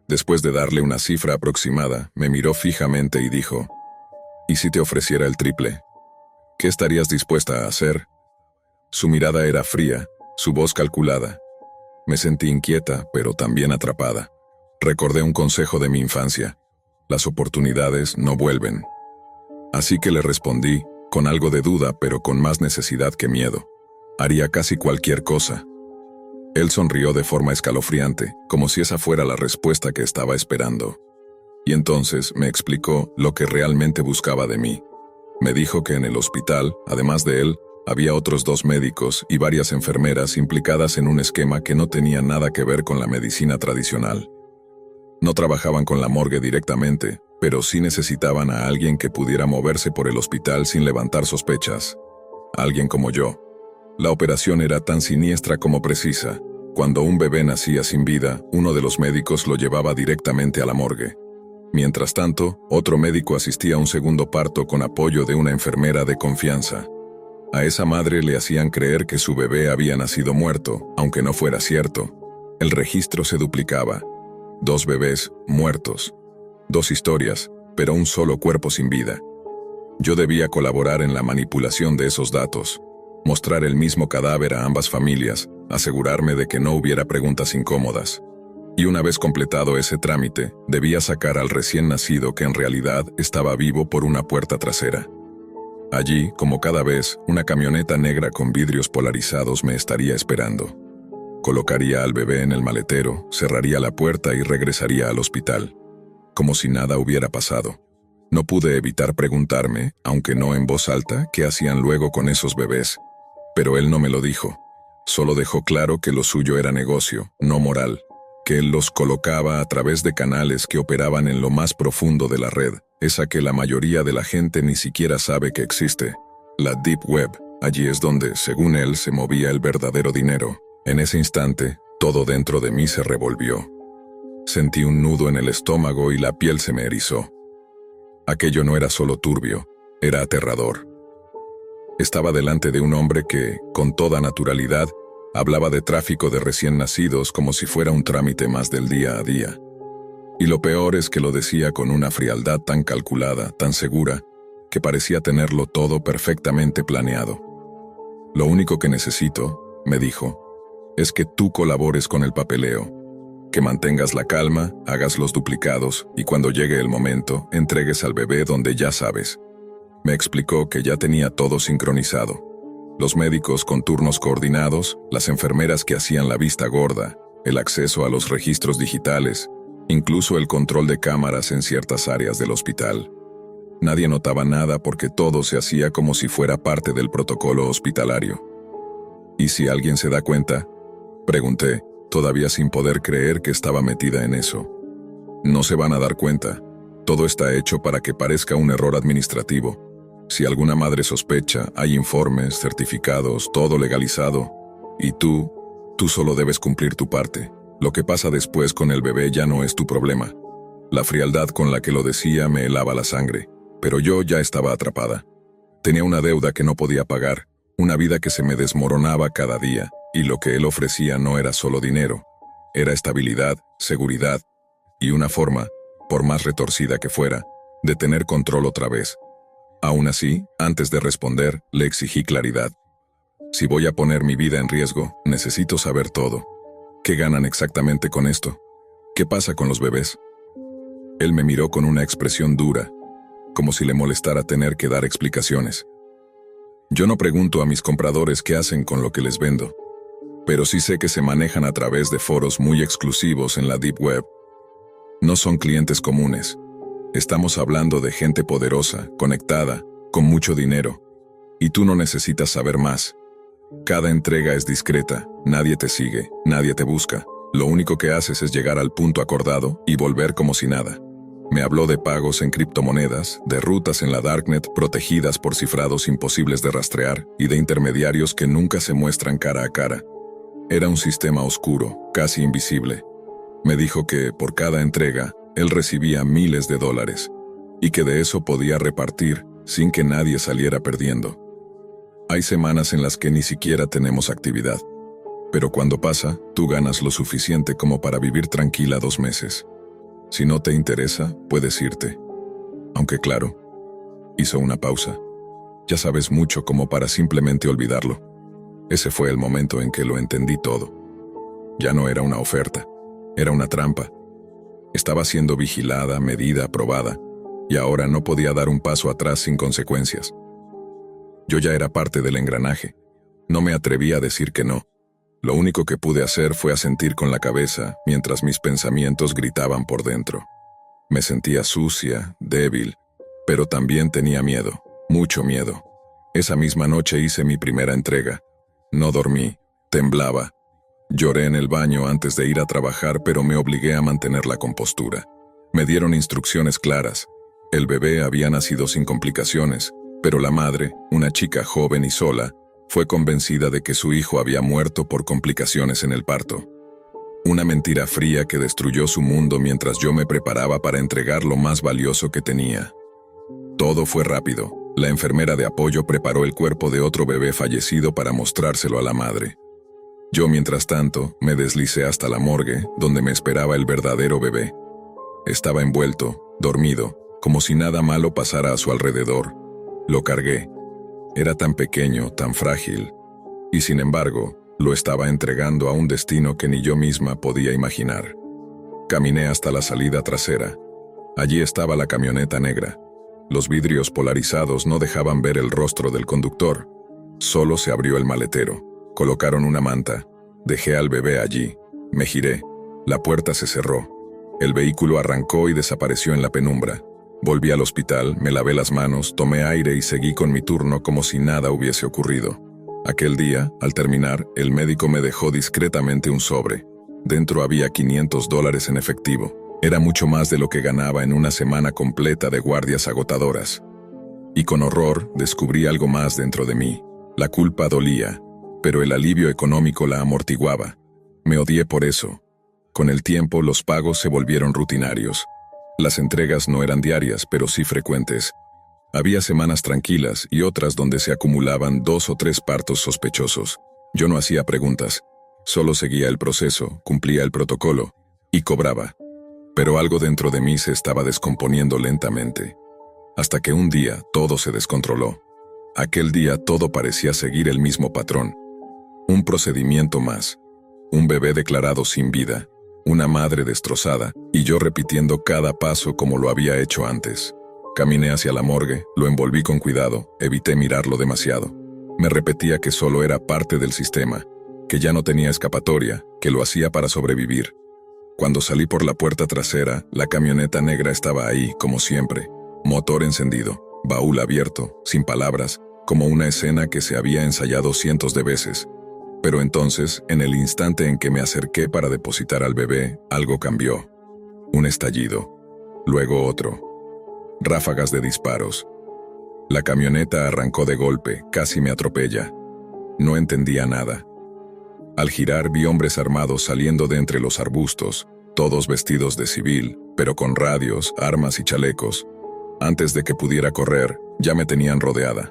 Después de darle una cifra aproximada, me miró fijamente y dijo: ¿Y si te ofreciera el triple? ¿Qué estarías dispuesta a hacer? Su mirada era fría, su voz calculada. Me sentí inquieta, pero también atrapada. Recordé un consejo de mi infancia. Las oportunidades no vuelven. Así que le respondí, con algo de duda, pero con más necesidad que miedo. Haría casi cualquier cosa. Él sonrió de forma escalofriante, como si esa fuera la respuesta que estaba esperando. Y entonces me explicó lo que realmente buscaba de mí. Me dijo que en el hospital, además de él, había otros 2 médicos y varias enfermeras implicadas en un esquema que no tenía nada que ver con la medicina tradicional. No trabajaban con la morgue directamente, pero sí necesitaban a alguien que pudiera moverse por el hospital sin levantar sospechas. Alguien como yo. La operación era tan siniestra como precisa. Cuando un bebé nacía sin vida, uno de los médicos lo llevaba directamente a la morgue. Mientras tanto, otro médico asistía a un segundo parto con apoyo de una enfermera de confianza. A esa madre le hacían creer que su bebé había nacido muerto, aunque no fuera cierto. El registro se duplicaba. 2 bebés muertos. 2 historias, pero un solo cuerpo sin vida. Yo debía colaborar en la manipulación de esos datos, mostrar el mismo cadáver a ambas familias, asegurarme de que no hubiera preguntas incómodas. Y una vez completado ese trámite, debía sacar al recién nacido que en realidad estaba vivo por una puerta trasera. Allí, como cada vez, una camioneta negra con vidrios polarizados me estaría esperando. Colocaría al bebé en el maletero, cerraría la puerta y regresaría al hospital. Como si nada hubiera pasado. No pude evitar preguntarme, aunque no en voz alta, qué hacían luego con esos bebés. Pero él no me lo dijo. Solo dejó claro que lo suyo era negocio, no moral. Que él los colocaba a través de canales que operaban en lo más profundo de la red, esa que la mayoría de la gente ni siquiera sabe que existe. La Deep Web, allí es donde, según él, se movía el verdadero dinero. En ese instante, todo dentro de mí se revolvió. Sentí un nudo en el estómago y la piel se me erizó. Aquello no era solo turbio, era aterrador. Estaba delante de un hombre que, con toda naturalidad, hablaba de tráfico de recién nacidos como si fuera un trámite más del día a día. Y lo peor es que lo decía con una frialdad tan calculada, tan segura, que parecía tenerlo todo perfectamente planeado. Lo único que necesito, me dijo, es que tú colabores con el papeleo, que mantengas la calma, hagas los duplicados y cuando llegue el momento, entregues al bebé donde ya sabes. Me explicó que ya tenía todo sincronizado. Los médicos con turnos coordinados, las enfermeras que hacían la vista gorda, el acceso a los registros digitales, incluso el control de cámaras en ciertas áreas del hospital. Nadie notaba nada porque todo se hacía como si fuera parte del protocolo hospitalario. ¿Y si alguien se da cuenta? Pregunté, todavía sin poder creer que estaba metida en eso. No se van a dar cuenta. Todo está hecho para que parezca un error administrativo. Si alguna madre sospecha, hay informes, certificados, todo legalizado. Y tú solo debes cumplir tu parte. Lo que pasa después con el bebé ya no es tu problema. La frialdad con la que lo decía me helaba la sangre, pero yo ya estaba atrapada. Tenía una deuda que no podía pagar, una vida que se me desmoronaba cada día, y lo que él ofrecía no era solo dinero. Era estabilidad, seguridad, y una forma, por más retorcida que fuera, de tener control otra vez. Aún así, antes de responder, le exigí claridad. Si voy a poner mi vida en riesgo, necesito saber todo. ¿Qué ganan exactamente con esto? ¿Qué pasa con los bebés? Él me miró con una expresión dura, como si le molestara tener que dar explicaciones. Yo no pregunto a mis compradores qué hacen con lo que les vendo, pero sí sé que se manejan a través de foros muy exclusivos en la Deep Web. No son clientes comunes. Estamos hablando de gente poderosa, conectada, con mucho dinero. Y tú no necesitas saber más. Cada entrega es discreta, nadie te sigue, nadie te busca. Lo único que haces es llegar al punto acordado y volver como si nada. Me habló de pagos en criptomonedas, de rutas en la Darknet protegidas por cifrados imposibles de rastrear y de intermediarios que nunca se muestran cara a cara. Era un sistema oscuro, casi invisible. Me dijo que, por cada entrega, él recibía miles de dólares, y que de eso podía repartir sin que nadie saliera perdiendo. Hay semanas en las que ni siquiera tenemos actividad, pero cuando pasa, tú ganas lo suficiente como para vivir tranquila 2 meses. Si no te interesa, puedes irte. Aunque claro, hizo una pausa. Ya sabes mucho como para simplemente olvidarlo. Ese fue el momento en que lo entendí todo. Ya no era una oferta, era una trampa. Estaba siendo vigilada, medida, probada, y ahora no podía dar un paso atrás sin consecuencias. Yo ya era parte del engranaje. No me atreví a decir que no. Lo único que pude hacer fue asentir con la cabeza mientras mis pensamientos gritaban por dentro. Me sentía sucia, débil, pero también tenía miedo, mucho miedo. Esa misma noche hice mi primera entrega. No dormí, temblaba. Lloré en el baño antes de ir a trabajar, pero me obligué a mantener la compostura. Me dieron instrucciones claras. El bebé había nacido sin complicaciones, pero la madre, una chica joven y sola, fue convencida de que su hijo había muerto por complicaciones en el parto. Una mentira fría que destruyó su mundo mientras yo me preparaba para entregar lo más valioso que tenía. Todo fue rápido. La enfermera de apoyo preparó el cuerpo de otro bebé fallecido para mostrárselo a la madre. Yo, mientras tanto, me deslicé hasta la morgue, donde me esperaba el verdadero bebé. Estaba envuelto, dormido, como si nada malo pasara a su alrededor. Lo cargué. Era tan pequeño, tan frágil, y sin embargo, lo estaba entregando a un destino que ni yo misma podía imaginar. Caminé hasta la salida trasera. Allí estaba la camioneta negra. Los vidrios polarizados no dejaban ver el rostro del conductor. Solo se abrió el maletero. Colocaron una manta. Dejé al bebé allí. Me giré. La puerta se cerró. El vehículo arrancó y desapareció en la penumbra. Volví al hospital, me lavé las manos, tomé aire y seguí con mi turno como si nada hubiese ocurrido. Aquel día, al terminar, el médico me dejó discretamente un sobre. Dentro había $500 en efectivo. Era mucho más de lo que ganaba en una semana completa de guardias agotadoras. Y con horror descubrí algo más dentro de mí. La culpa dolía, pero el alivio económico la amortiguaba. Me odié por eso. Con el tiempo, los pagos se volvieron rutinarios. Las entregas no eran diarias, pero sí frecuentes. Había semanas tranquilas y otras donde se acumulaban 2 o 3 partos sospechosos. Yo no hacía preguntas, solo seguía el proceso, cumplía el protocolo y cobraba. Pero algo dentro de mí se estaba descomponiendo lentamente. Hasta que un día todo se descontroló. Aquel día todo parecía seguir el mismo patrón. Un procedimiento más. Un bebé declarado sin vida. Una madre destrozada, y yo repitiendo cada paso como lo había hecho antes. Caminé hacia la morgue, lo envolví con cuidado, evité mirarlo demasiado. Me repetía que solo era parte del sistema, que ya no tenía escapatoria, que lo hacía para sobrevivir. Cuando salí por la puerta trasera, la camioneta negra estaba ahí, como siempre. Motor encendido, baúl abierto, sin palabras, como una escena que se había ensayado cientos de veces. Pero entonces, en el instante en que me acerqué para depositar al bebé, algo cambió. Un estallido. Luego otro. Ráfagas de disparos. La camioneta arrancó de golpe, casi me atropella. No entendía nada. Al girar vi hombres armados saliendo de entre los arbustos, todos vestidos de civil, pero con radios, armas y chalecos. Antes de que pudiera correr, ya me tenían rodeada.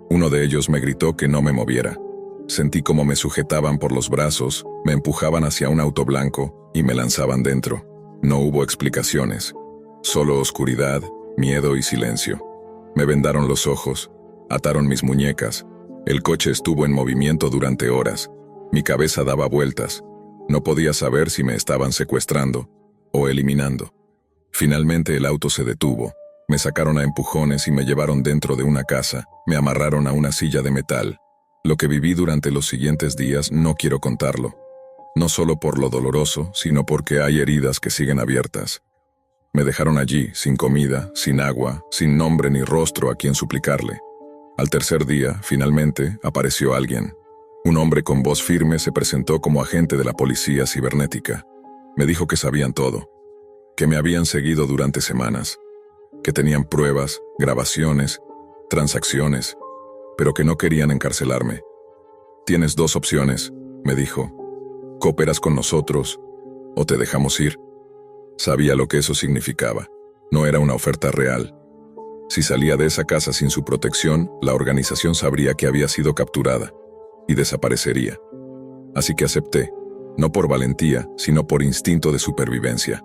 Uno de ellos me gritó que no me moviera. Sentí como me sujetaban por los brazos, me empujaban hacia un auto blanco y me lanzaban dentro. No hubo explicaciones, solo oscuridad, miedo y silencio. Me vendaron los ojos, ataron mis muñecas. El coche estuvo en movimiento durante horas. Mi cabeza daba vueltas. No podía saber si me estaban secuestrando o eliminando. Finalmente el auto se detuvo. Me sacaron a empujones y me llevaron dentro de una casa. Me amarraron a una silla de metal. Lo que viví durante los siguientes días no quiero contarlo. No solo por lo doloroso, sino porque hay heridas que siguen abiertas. Me dejaron allí, sin comida, sin agua, sin nombre ni rostro a quien suplicarle. Al tercer día, finalmente, apareció alguien. Un hombre con voz firme se presentó como agente de la policía cibernética. Me dijo que sabían todo, que me habían seguido durante semanas, que tenían pruebas, grabaciones, transacciones, pero que no querían encarcelarme. Tienes 2 opciones, me dijo. Cooperas con nosotros o te dejamos ir. Sabía lo que eso significaba. No era una oferta real. Si salía de esa casa sin su protección, la organización sabría que había sido capturada y desaparecería. Así que acepté, no por valentía, sino por instinto de supervivencia.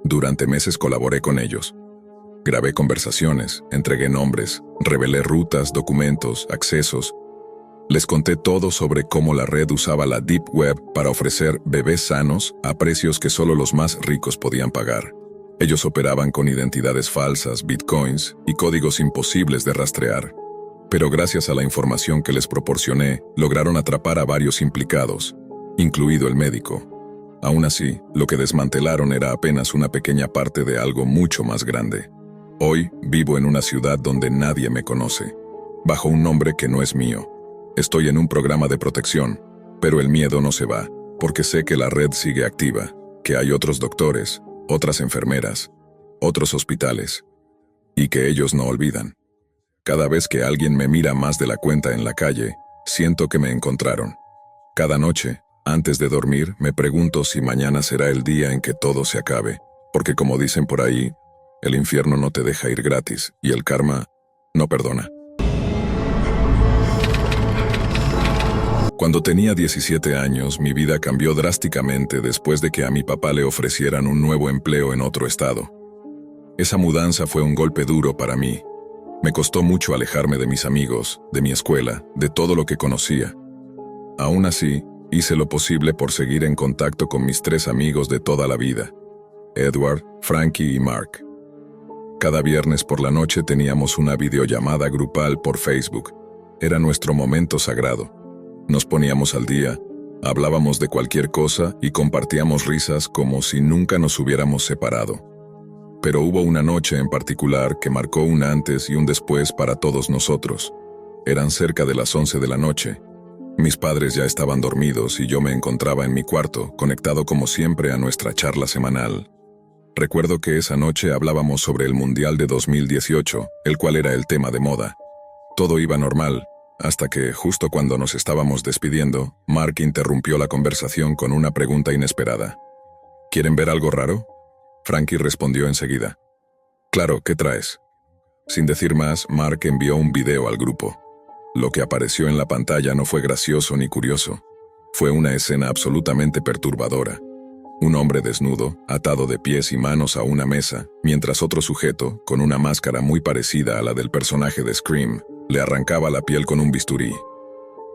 Durante meses colaboré con ellos. Grabé conversaciones, entregué nombres, Revelé rutas, documentos, accesos. Les conté todo sobre cómo la red usaba la Deep Web para ofrecer bebés sanos a precios que solo los más ricos podían pagar. Ellos operaban con identidades falsas, bitcoins y códigos imposibles de rastrear. Pero gracias a la información que les proporcioné, lograron atrapar a varios implicados, incluido el médico. Aún así, lo que desmantelaron era apenas una pequeña parte de algo mucho más grande. Hoy vivo en una ciudad donde nadie me conoce, bajo un nombre que no es mío. Estoy en un programa de protección, pero el miedo no se va, porque sé que la red sigue activa, que hay otros doctores, otras enfermeras, otros hospitales, y que ellos no olvidan. Cada vez que alguien me mira más de la cuenta en la calle, siento que me encontraron. Cada noche, antes de dormir, me pregunto si mañana será el día en que todo se acabe, porque como dicen por ahí, el infierno no te deja ir gratis y el karma no perdona. Cuando tenía 17 años, mi vida cambió drásticamente después de que a mi papá le ofrecieran un nuevo empleo en otro estado. Esa mudanza fue un golpe duro para mí. Me costó mucho alejarme de mis amigos, de mi escuela, de todo lo que conocía. Aún así, hice lo posible por seguir en contacto con mis 3 amigos de toda la vida, Edward, Frankie y Mark. Cada viernes por la noche teníamos una videollamada grupal por Facebook. Era nuestro momento sagrado. Nos poníamos al día, hablábamos de cualquier cosa y compartíamos risas como si nunca nos hubiéramos separado. Pero hubo una noche en particular que marcó un antes y un después para todos nosotros. Eran cerca de las 11 de la noche. Mis padres ya estaban dormidos y yo me encontraba en mi cuarto, conectado como siempre a nuestra charla semanal. Recuerdo que esa noche hablábamos sobre el Mundial de 2018, el cual era el tema de moda. Todo iba normal, hasta que, justo cuando nos estábamos despidiendo, Mark interrumpió la conversación con una pregunta inesperada. ¿Quieren ver algo raro? Frankie respondió enseguida. Claro, ¿qué traes? Sin decir más, Mark envió un video al grupo. Lo que apareció en la pantalla no fue gracioso ni curioso. Fue una escena absolutamente perturbadora. Un hombre desnudo, atado de pies y manos a una mesa, mientras otro sujeto, con una máscara muy parecida a la del personaje de Scream, le arrancaba la piel con un bisturí.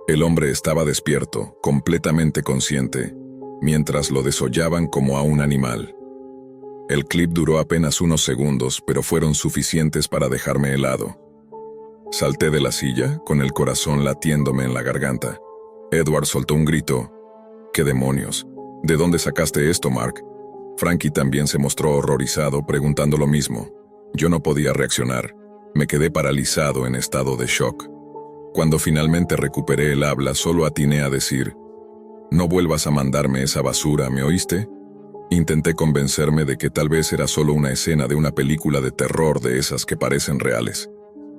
El hombre estaba despierto, completamente consciente, mientras lo desollaban como a un animal. El clip duró apenas unos segundos, pero fueron suficientes para dejarme helado. Salté de la silla, con el corazón latiéndome en la garganta. Edward soltó un grito. ¿Qué demonios? ¿De dónde sacaste esto, Mark? Frankie también se mostró horrorizado, preguntando lo mismo. Yo no podía reaccionar. Me quedé paralizado en estado de shock. Cuando finalmente recuperé el habla, solo atiné a decir, «No vuelvas a mandarme esa basura, ¿me oíste?» Intenté convencerme de que tal vez era solo una escena de una película de terror de esas que parecen reales.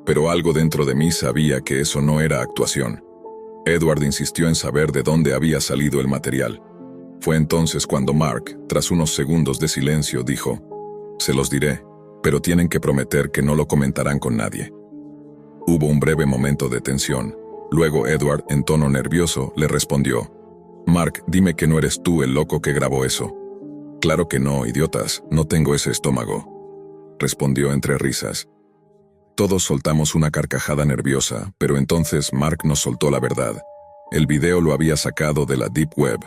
Pero algo dentro de mí sabía que eso no era actuación. Edward insistió en saber de dónde había salido el material. Fue entonces cuando Mark, tras unos segundos de silencio, dijo, «Se los diré, pero tienen que prometer que no lo comentarán con nadie». Hubo un breve momento de tensión. Luego Edward, en tono nervioso, le respondió, «Mark, dime que no eres tú el loco que grabó eso». «Claro que no, idiotas, no tengo ese estómago», respondió entre risas. Todos soltamos una carcajada nerviosa, pero entonces Mark nos soltó la verdad. El video lo había sacado de la Deep Web.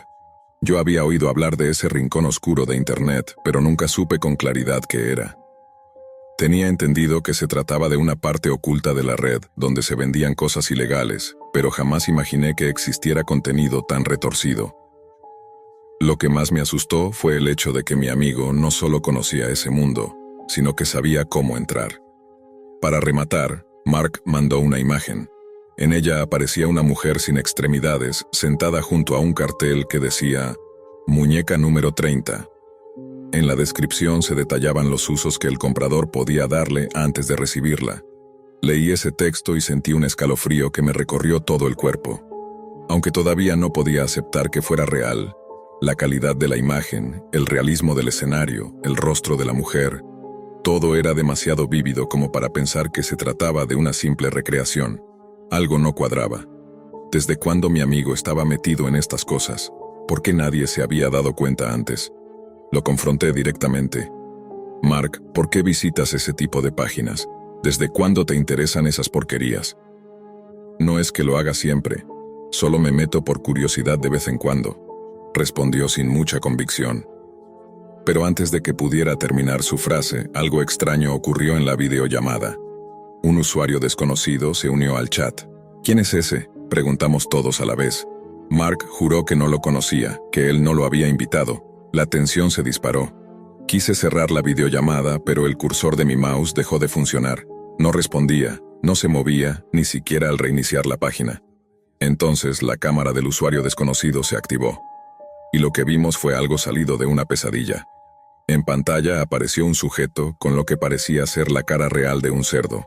Yo había oído hablar de ese rincón oscuro de Internet, pero nunca supe con claridad qué era. Tenía entendido que se trataba de una parte oculta de la red, donde se vendían cosas ilegales, pero jamás imaginé que existiera contenido tan retorcido. Lo que más me asustó fue el hecho de que mi amigo no solo conocía ese mundo, sino que sabía cómo entrar. Para rematar, Mark mandó una imagen. En ella aparecía una mujer sin extremidades, sentada junto a un cartel que decía «Muñeca número 30». En la descripción se detallaban los usos que el comprador podía darle antes de recibirla. Leí ese texto y sentí un escalofrío que me recorrió todo el cuerpo. Aunque todavía no podía aceptar que fuera real, la calidad de la imagen, el realismo del escenario, el rostro de la mujer, todo era demasiado vívido como para pensar que se trataba de una simple recreación. Algo no cuadraba. ¿Desde cuándo mi amigo estaba metido en estas cosas? ¿Por qué nadie se había dado cuenta antes? Lo confronté directamente. «Mark, ¿por qué visitas ese tipo de páginas? ¿Desde cuándo te interesan esas porquerías? No es que lo haga siempre, solo me meto por curiosidad de vez en cuando, respondió sin mucha convicción. Pero antes de que pudiera terminar su frase, algo extraño ocurrió en la videollamada. Un usuario desconocido se unió al chat. ¿Quién es ese?, preguntamos todos a la vez. Mark juró que no lo conocía, que él no lo había invitado. La tensión se disparó. Quise cerrar la videollamada, pero el cursor de mi mouse dejó de funcionar. No respondía, no se movía, ni siquiera al reiniciar la página. Entonces la cámara del usuario desconocido se activó. Y lo que vimos fue algo salido de una pesadilla. En pantalla apareció un sujeto con lo que parecía ser la cara real de un cerdo.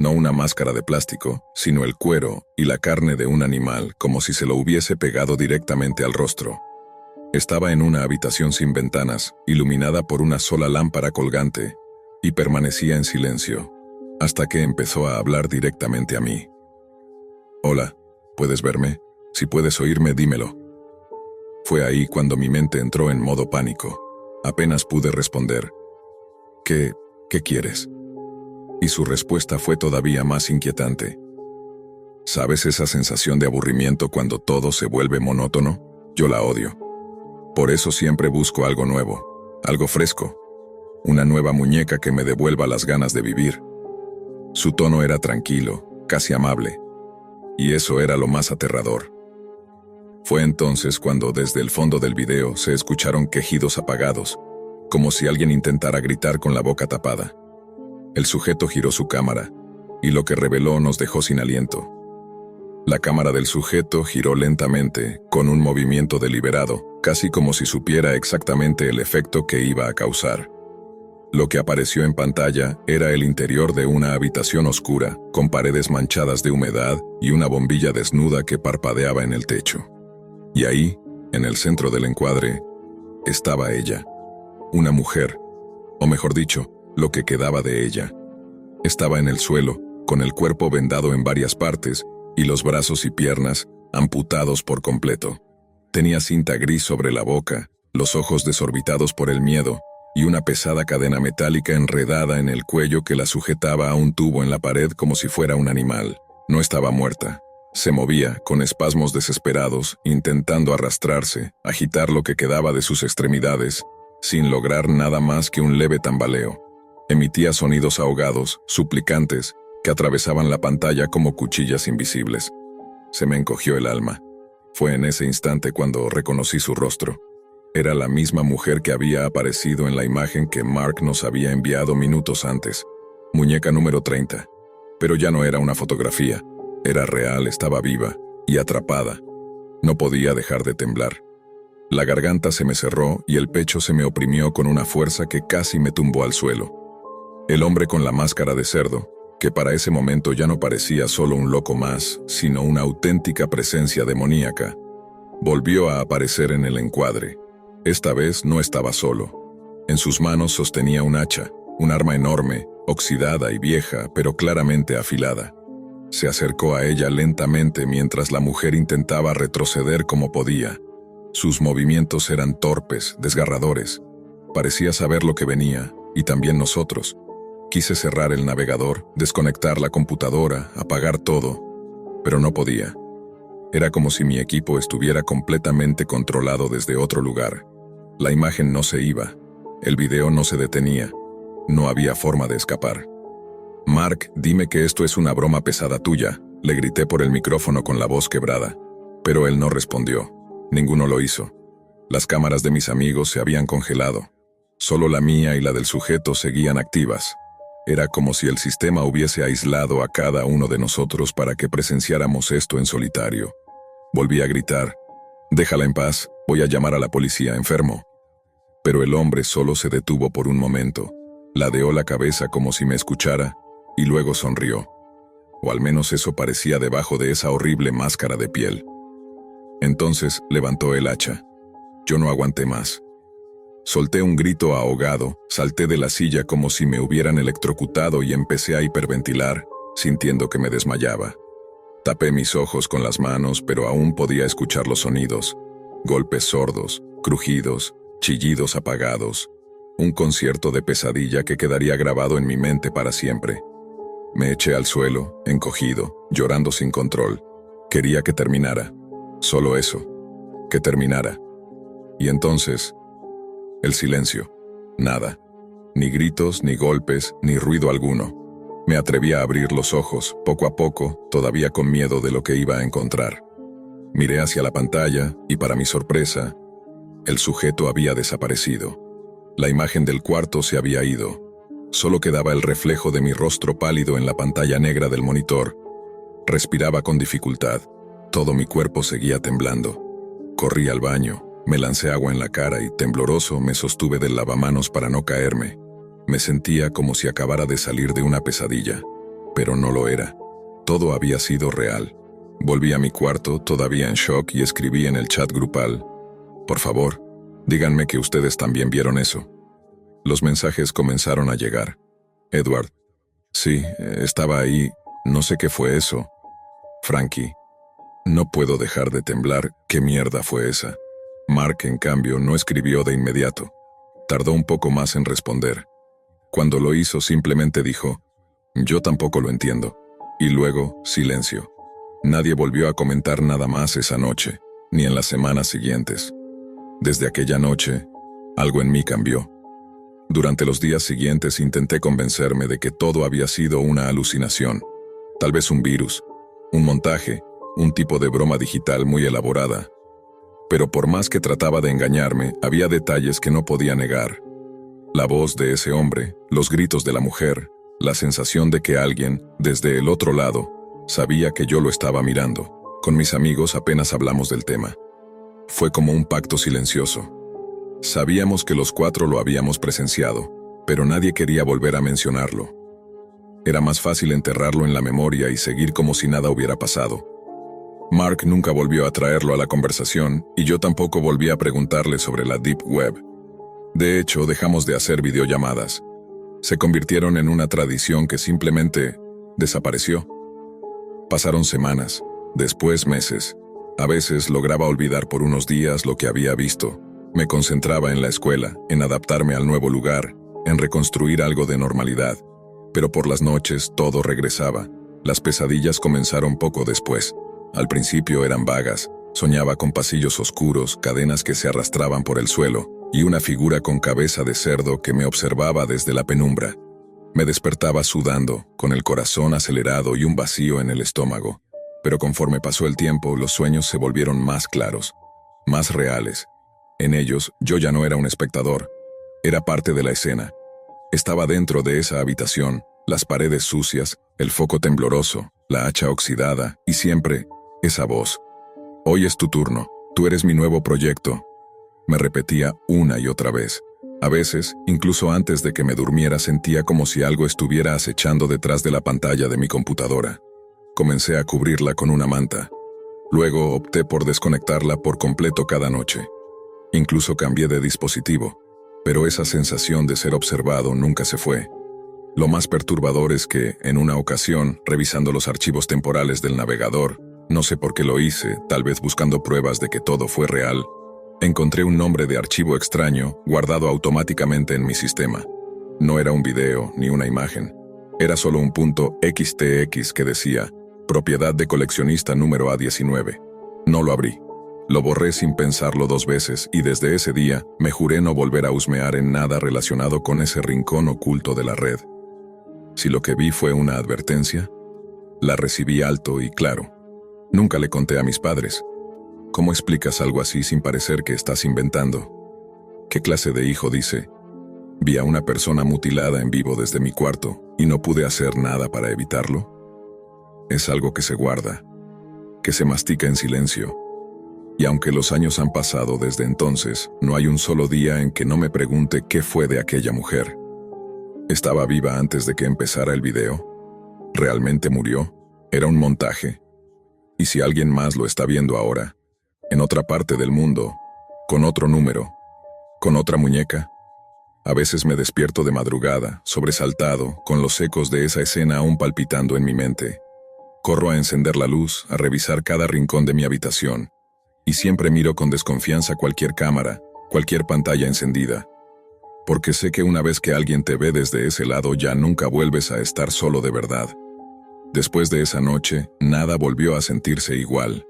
No una máscara de plástico, sino el cuero y la carne de un animal, como si se lo hubiese pegado directamente al rostro. Estaba en una habitación sin ventanas, iluminada por una sola lámpara colgante, y permanecía en silencio, hasta que empezó a hablar directamente a mí. «Hola, ¿puedes verme? Si puedes oírme, dímelo». Fue ahí cuando mi mente entró en modo pánico. Apenas pude responder. ¿Qué quieres? Y su respuesta fue todavía más inquietante. ¿Sabes esa sensación de aburrimiento cuando todo se vuelve monótono? Yo la odio. Por eso siempre busco algo nuevo, algo fresco, una nueva muñeca que me devuelva las ganas de vivir. Su tono era tranquilo, casi amable, y eso era lo más aterrador. Fue entonces cuando desde el fondo del video se escucharon quejidos apagados, como si alguien intentara gritar con la boca tapada. El sujeto giró su cámara, y lo que reveló nos dejó sin aliento. La cámara del sujeto giró lentamente, con un movimiento deliberado, casi como si supiera exactamente el efecto que iba a causar. Lo que apareció en pantalla era el interior de una habitación oscura, con paredes manchadas de humedad y una bombilla desnuda que parpadeaba en el techo. Y ahí, en el centro del encuadre, estaba ella, una mujer, o mejor dicho, lo que quedaba de ella. Estaba en el suelo, con el cuerpo vendado en varias partes y los brazos y piernas amputados por completo. Tenía cinta gris sobre la boca, los ojos desorbitados por el miedo y una pesada cadena metálica enredada en el cuello que la sujetaba a un tubo en la pared como si fuera un animal. No estaba muerta. Se movía, con espasmos desesperados, intentando arrastrarse, agitar lo que quedaba de sus extremidades, sin lograr nada más que un leve tambaleo. Emitía sonidos ahogados, suplicantes, que atravesaban la pantalla como cuchillas invisibles. Se me encogió el alma. Fue en ese instante cuando reconocí su rostro. Era la misma mujer que había aparecido en la imagen que Mark nos había enviado minutos antes. Muñeca número 30. Pero ya no era una fotografía. Era real, estaba viva y atrapada. No podía dejar de temblar. La garganta se me cerró y el pecho se me oprimió con una fuerza que casi me tumbó al suelo. El hombre con la máscara de cerdo, que para ese momento ya no parecía solo un loco más, sino una auténtica presencia demoníaca, volvió a aparecer en el encuadre. Esta vez no estaba solo. En sus manos sostenía un hacha, un arma enorme, oxidada y vieja, pero claramente afilada. Se acercó a ella lentamente mientras la mujer intentaba retroceder como podía. Sus movimientos eran torpes, desgarradores. Parecía saber lo que venía, y también nosotros. Quise cerrar el navegador, desconectar la computadora, apagar todo, pero no podía. Era como si mi equipo estuviera completamente controlado desde otro lugar. La imagen no se iba, el video no se detenía, no había forma de escapar. «Mark, dime que esto es una broma pesada tuya», le grité por el micrófono con la voz quebrada. Pero él no respondió. Ninguno lo hizo. Las cámaras de mis amigos se habían congelado. Solo la mía y la del sujeto seguían activas. Era como si el sistema hubiese aislado a cada uno de nosotros para que presenciáramos esto en solitario. Volví a gritar: «Déjala en paz, voy a llamar a la policía, enfermo». Pero el hombre solo se detuvo por un momento, ladeó la cabeza como si me escuchara, y luego sonrió. O al menos eso parecía debajo de esa horrible máscara de piel. Entonces levantó el hacha. Yo no aguanté más. Solté un grito ahogado, salté de la silla como si me hubieran electrocutado y empecé a hiperventilar, sintiendo que me desmayaba. Tapé mis ojos con las manos, pero aún podía escuchar los sonidos. Golpes sordos, crujidos, chillidos apagados. Un concierto de pesadilla que quedaría grabado en mi mente para siempre. Me eché al suelo, encogido, llorando sin control. Quería que terminara. Solo eso. Que terminara. Y entonces, el silencio. Nada. Ni gritos, ni golpes, ni ruido alguno. Me atreví a abrir los ojos, poco a poco, todavía con miedo de lo que iba a encontrar. Miré hacia la pantalla y, para mi sorpresa, el sujeto había desaparecido. La imagen del cuarto se había ido. Solo quedaba el reflejo de mi rostro pálido en la pantalla negra del monitor. Respiraba con dificultad. Todo mi cuerpo seguía temblando. Corrí al baño, me lancé agua en la cara y, tembloroso, me sostuve del lavamanos para no caerme. Me sentía como si acabara de salir de una pesadilla, pero no lo era. Todo había sido real. Volví a mi cuarto, todavía en shock, y escribí en el chat grupal: por favor, díganme que ustedes también vieron eso. Los mensajes comenzaron a llegar. Edward: sí, estaba ahí, no sé qué fue eso. Frankie: no puedo dejar de temblar, ¿qué mierda fue esa? Mark, en cambio, no escribió de inmediato. Tardó un poco más en responder. Cuando lo hizo, simplemente dijo: yo tampoco lo entiendo. Y luego, silencio. Nadie volvió a comentar nada más esa noche, ni en las semanas siguientes. Desde aquella noche, algo en mí cambió. Durante los días siguientes intenté convencerme de que todo había sido una alucinación, tal vez un virus, un montaje, un tipo de broma digital muy elaborada. Pero por más que trataba de engañarme, había detalles que no podía negar. La voz de ese hombre, los gritos de la mujer, la sensación de que alguien, desde el otro lado, sabía que yo lo estaba mirando. Con mis amigos apenas hablamos del tema. Fue como un pacto silencioso. Sabíamos que los cuatro lo habíamos presenciado, pero nadie quería volver a mencionarlo. Era más fácil enterrarlo en la memoria y seguir como si nada hubiera pasado. Mark nunca volvió a traerlo a la conversación y yo tampoco volví a preguntarle sobre la Deep Web. De hecho, dejamos de hacer videollamadas. Se convirtieron en una tradición que simplemente desapareció. Pasaron semanas, después meses. A veces lograba olvidar por unos días lo que había visto. Me concentraba en la escuela, en adaptarme al nuevo lugar, en reconstruir algo de normalidad. Pero por las noches todo regresaba. Las pesadillas comenzaron poco después. Al principio eran vagas. Soñaba con pasillos oscuros, cadenas que se arrastraban por el suelo, y una figura con cabeza de cerdo que me observaba desde la penumbra. Me despertaba sudando, con el corazón acelerado y un vacío en el estómago. Pero conforme pasó el tiempo, los sueños se volvieron más claros, más reales. En ellos, yo ya no era un espectador. Era parte de la escena. Estaba dentro de esa habitación, las paredes sucias, el foco tembloroso, la hacha oxidada, y siempre, esa voz. Hoy es tu turno, tú eres mi nuevo proyecto. Me repetía una y otra vez. A veces, incluso antes de que me durmiera, sentía como si algo estuviera acechando detrás de la pantalla de mi computadora. Comencé a cubrirla con una manta. Luego opté por desconectarla por completo cada noche. Incluso cambié de dispositivo, pero esa sensación de ser observado nunca se fue. Lo más perturbador es que, en una ocasión, revisando los archivos temporales del navegador, no sé por qué lo hice, tal vez buscando pruebas de que todo fue real, encontré un nombre de archivo extraño guardado automáticamente en mi sistema. No era un video ni una imagen. Era solo un punto .xtx que decía: propiedad de coleccionista número A19. No lo abrí. Lo borré sin pensarlo 2 veces y desde ese día me juré no volver a husmear en nada relacionado con ese rincón oculto de la red. Si lo que vi fue una advertencia, la recibí alto y claro. Nunca le conté a mis padres. ¿Cómo explicas algo así sin parecer que estás inventando? ¿Qué clase de hijo dice: vi a una persona mutilada en vivo desde mi cuarto y no pude hacer nada para evitarlo? Es algo que se guarda, que se mastica en silencio. Y aunque los años han pasado desde entonces, no hay un solo día en que no me pregunte qué fue de aquella mujer. ¿Estaba viva antes de que empezara el video? ¿Realmente murió? ¿Era un montaje? ¿Y si alguien más lo está viendo ahora, en otra parte del mundo, con otro número, con otra muñeca? A veces me despierto de madrugada, sobresaltado, con los ecos de esa escena aún palpitando en mi mente. Corro a encender la luz, a revisar cada rincón de mi habitación, y siempre miro con desconfianza cualquier cámara, cualquier pantalla encendida. Porque sé que una vez que alguien te ve desde ese lado ya nunca vuelves a estar solo de verdad. Después de esa noche, nada volvió a sentirse igual.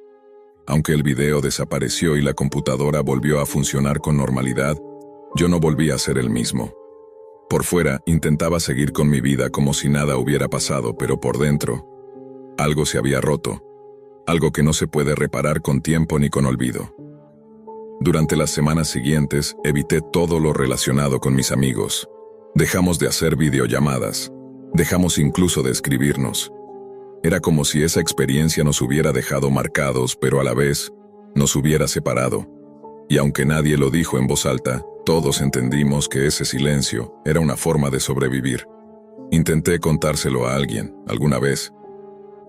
Aunque el video desapareció y la computadora volvió a funcionar con normalidad, yo no volví a ser el mismo. Por fuera, intentaba seguir con mi vida como si nada hubiera pasado, pero por dentro, algo se había roto. Algo que no se puede reparar con tiempo ni con olvido. Durante las semanas siguientes, evité todo lo relacionado con mis amigos. Dejamos de hacer videollamadas. Dejamos incluso de escribirnos. Era como si esa experiencia nos hubiera dejado marcados, pero a la vez, nos hubiera separado. Y aunque nadie lo dijo en voz alta, todos entendimos que ese silencio era una forma de sobrevivir. Intenté contárselo a alguien, alguna vez.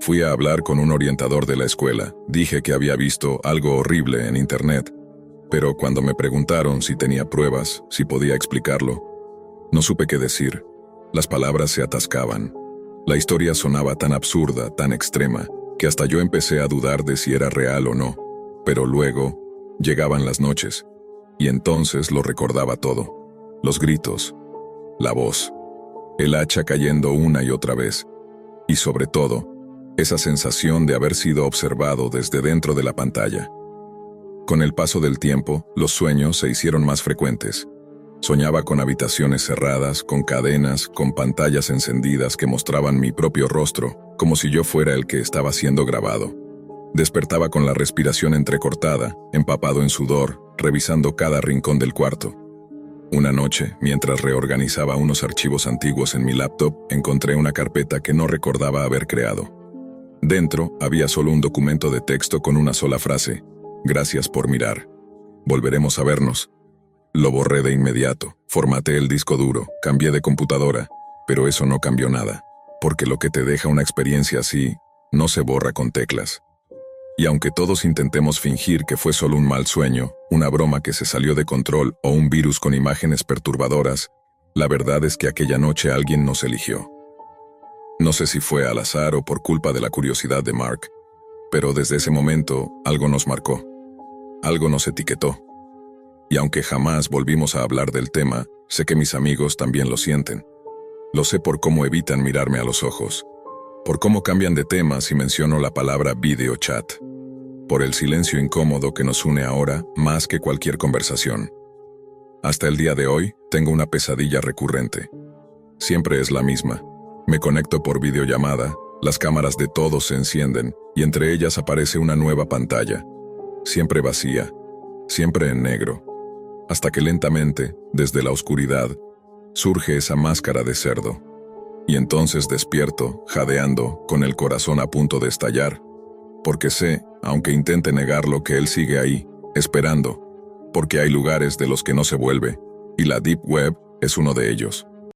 Fui a hablar con un orientador de la escuela. Dije que había visto algo horrible en internet. Pero cuando me preguntaron si tenía pruebas, si podía explicarlo, no supe qué decir. Las palabras se atascaban. La historia sonaba tan absurda, tan extrema, que hasta yo empecé a dudar de si era real o no. Pero luego, llegaban las noches, y entonces lo recordaba todo. Los gritos, la voz, el hacha cayendo una y otra vez, y sobre todo, esa sensación de haber sido observado desde dentro de la pantalla. Con el paso del tiempo, los sueños se hicieron más frecuentes. Soñaba con habitaciones cerradas, con cadenas, con pantallas encendidas que mostraban mi propio rostro, como si yo fuera el que estaba siendo grabado. Despertaba con la respiración entrecortada, empapado en sudor, revisando cada rincón del cuarto. Una noche, mientras reorganizaba unos archivos antiguos en mi laptop, encontré una carpeta que no recordaba haber creado. Dentro había solo un documento de texto con una sola frase: «Gracias por mirar. Volveremos a vernos». Lo borré de inmediato, formateé el disco duro, cambié de computadora, pero eso no cambió nada, porque lo que te deja una experiencia así, no se borra con teclas. Y aunque todos intentemos fingir que fue solo un mal sueño, una broma que se salió de control o un virus con imágenes perturbadoras, la verdad es que aquella noche alguien nos eligió. No sé si fue al azar o por culpa de la curiosidad de Mark, pero desde ese momento algo nos marcó, algo nos etiquetó. Y aunque jamás volvimos a hablar del tema, sé que mis amigos también lo sienten. Lo sé por cómo evitan mirarme a los ojos, por cómo cambian de tema si menciono la palabra videochat, por el silencio incómodo que nos une ahora más que cualquier conversación. Hasta el día de hoy, tengo una pesadilla recurrente. Siempre es la misma. Me conecto por videollamada, las cámaras de todos se encienden, y entre ellas aparece una nueva pantalla. Siempre vacía, siempre en negro. Hasta que lentamente, desde la oscuridad, surge esa máscara de cerdo. Y entonces despierto, jadeando, con el corazón a punto de estallar, porque sé, aunque intente negarlo, que él sigue ahí, esperando, porque hay lugares de los que no se vuelve, y la Deep Web es uno de ellos.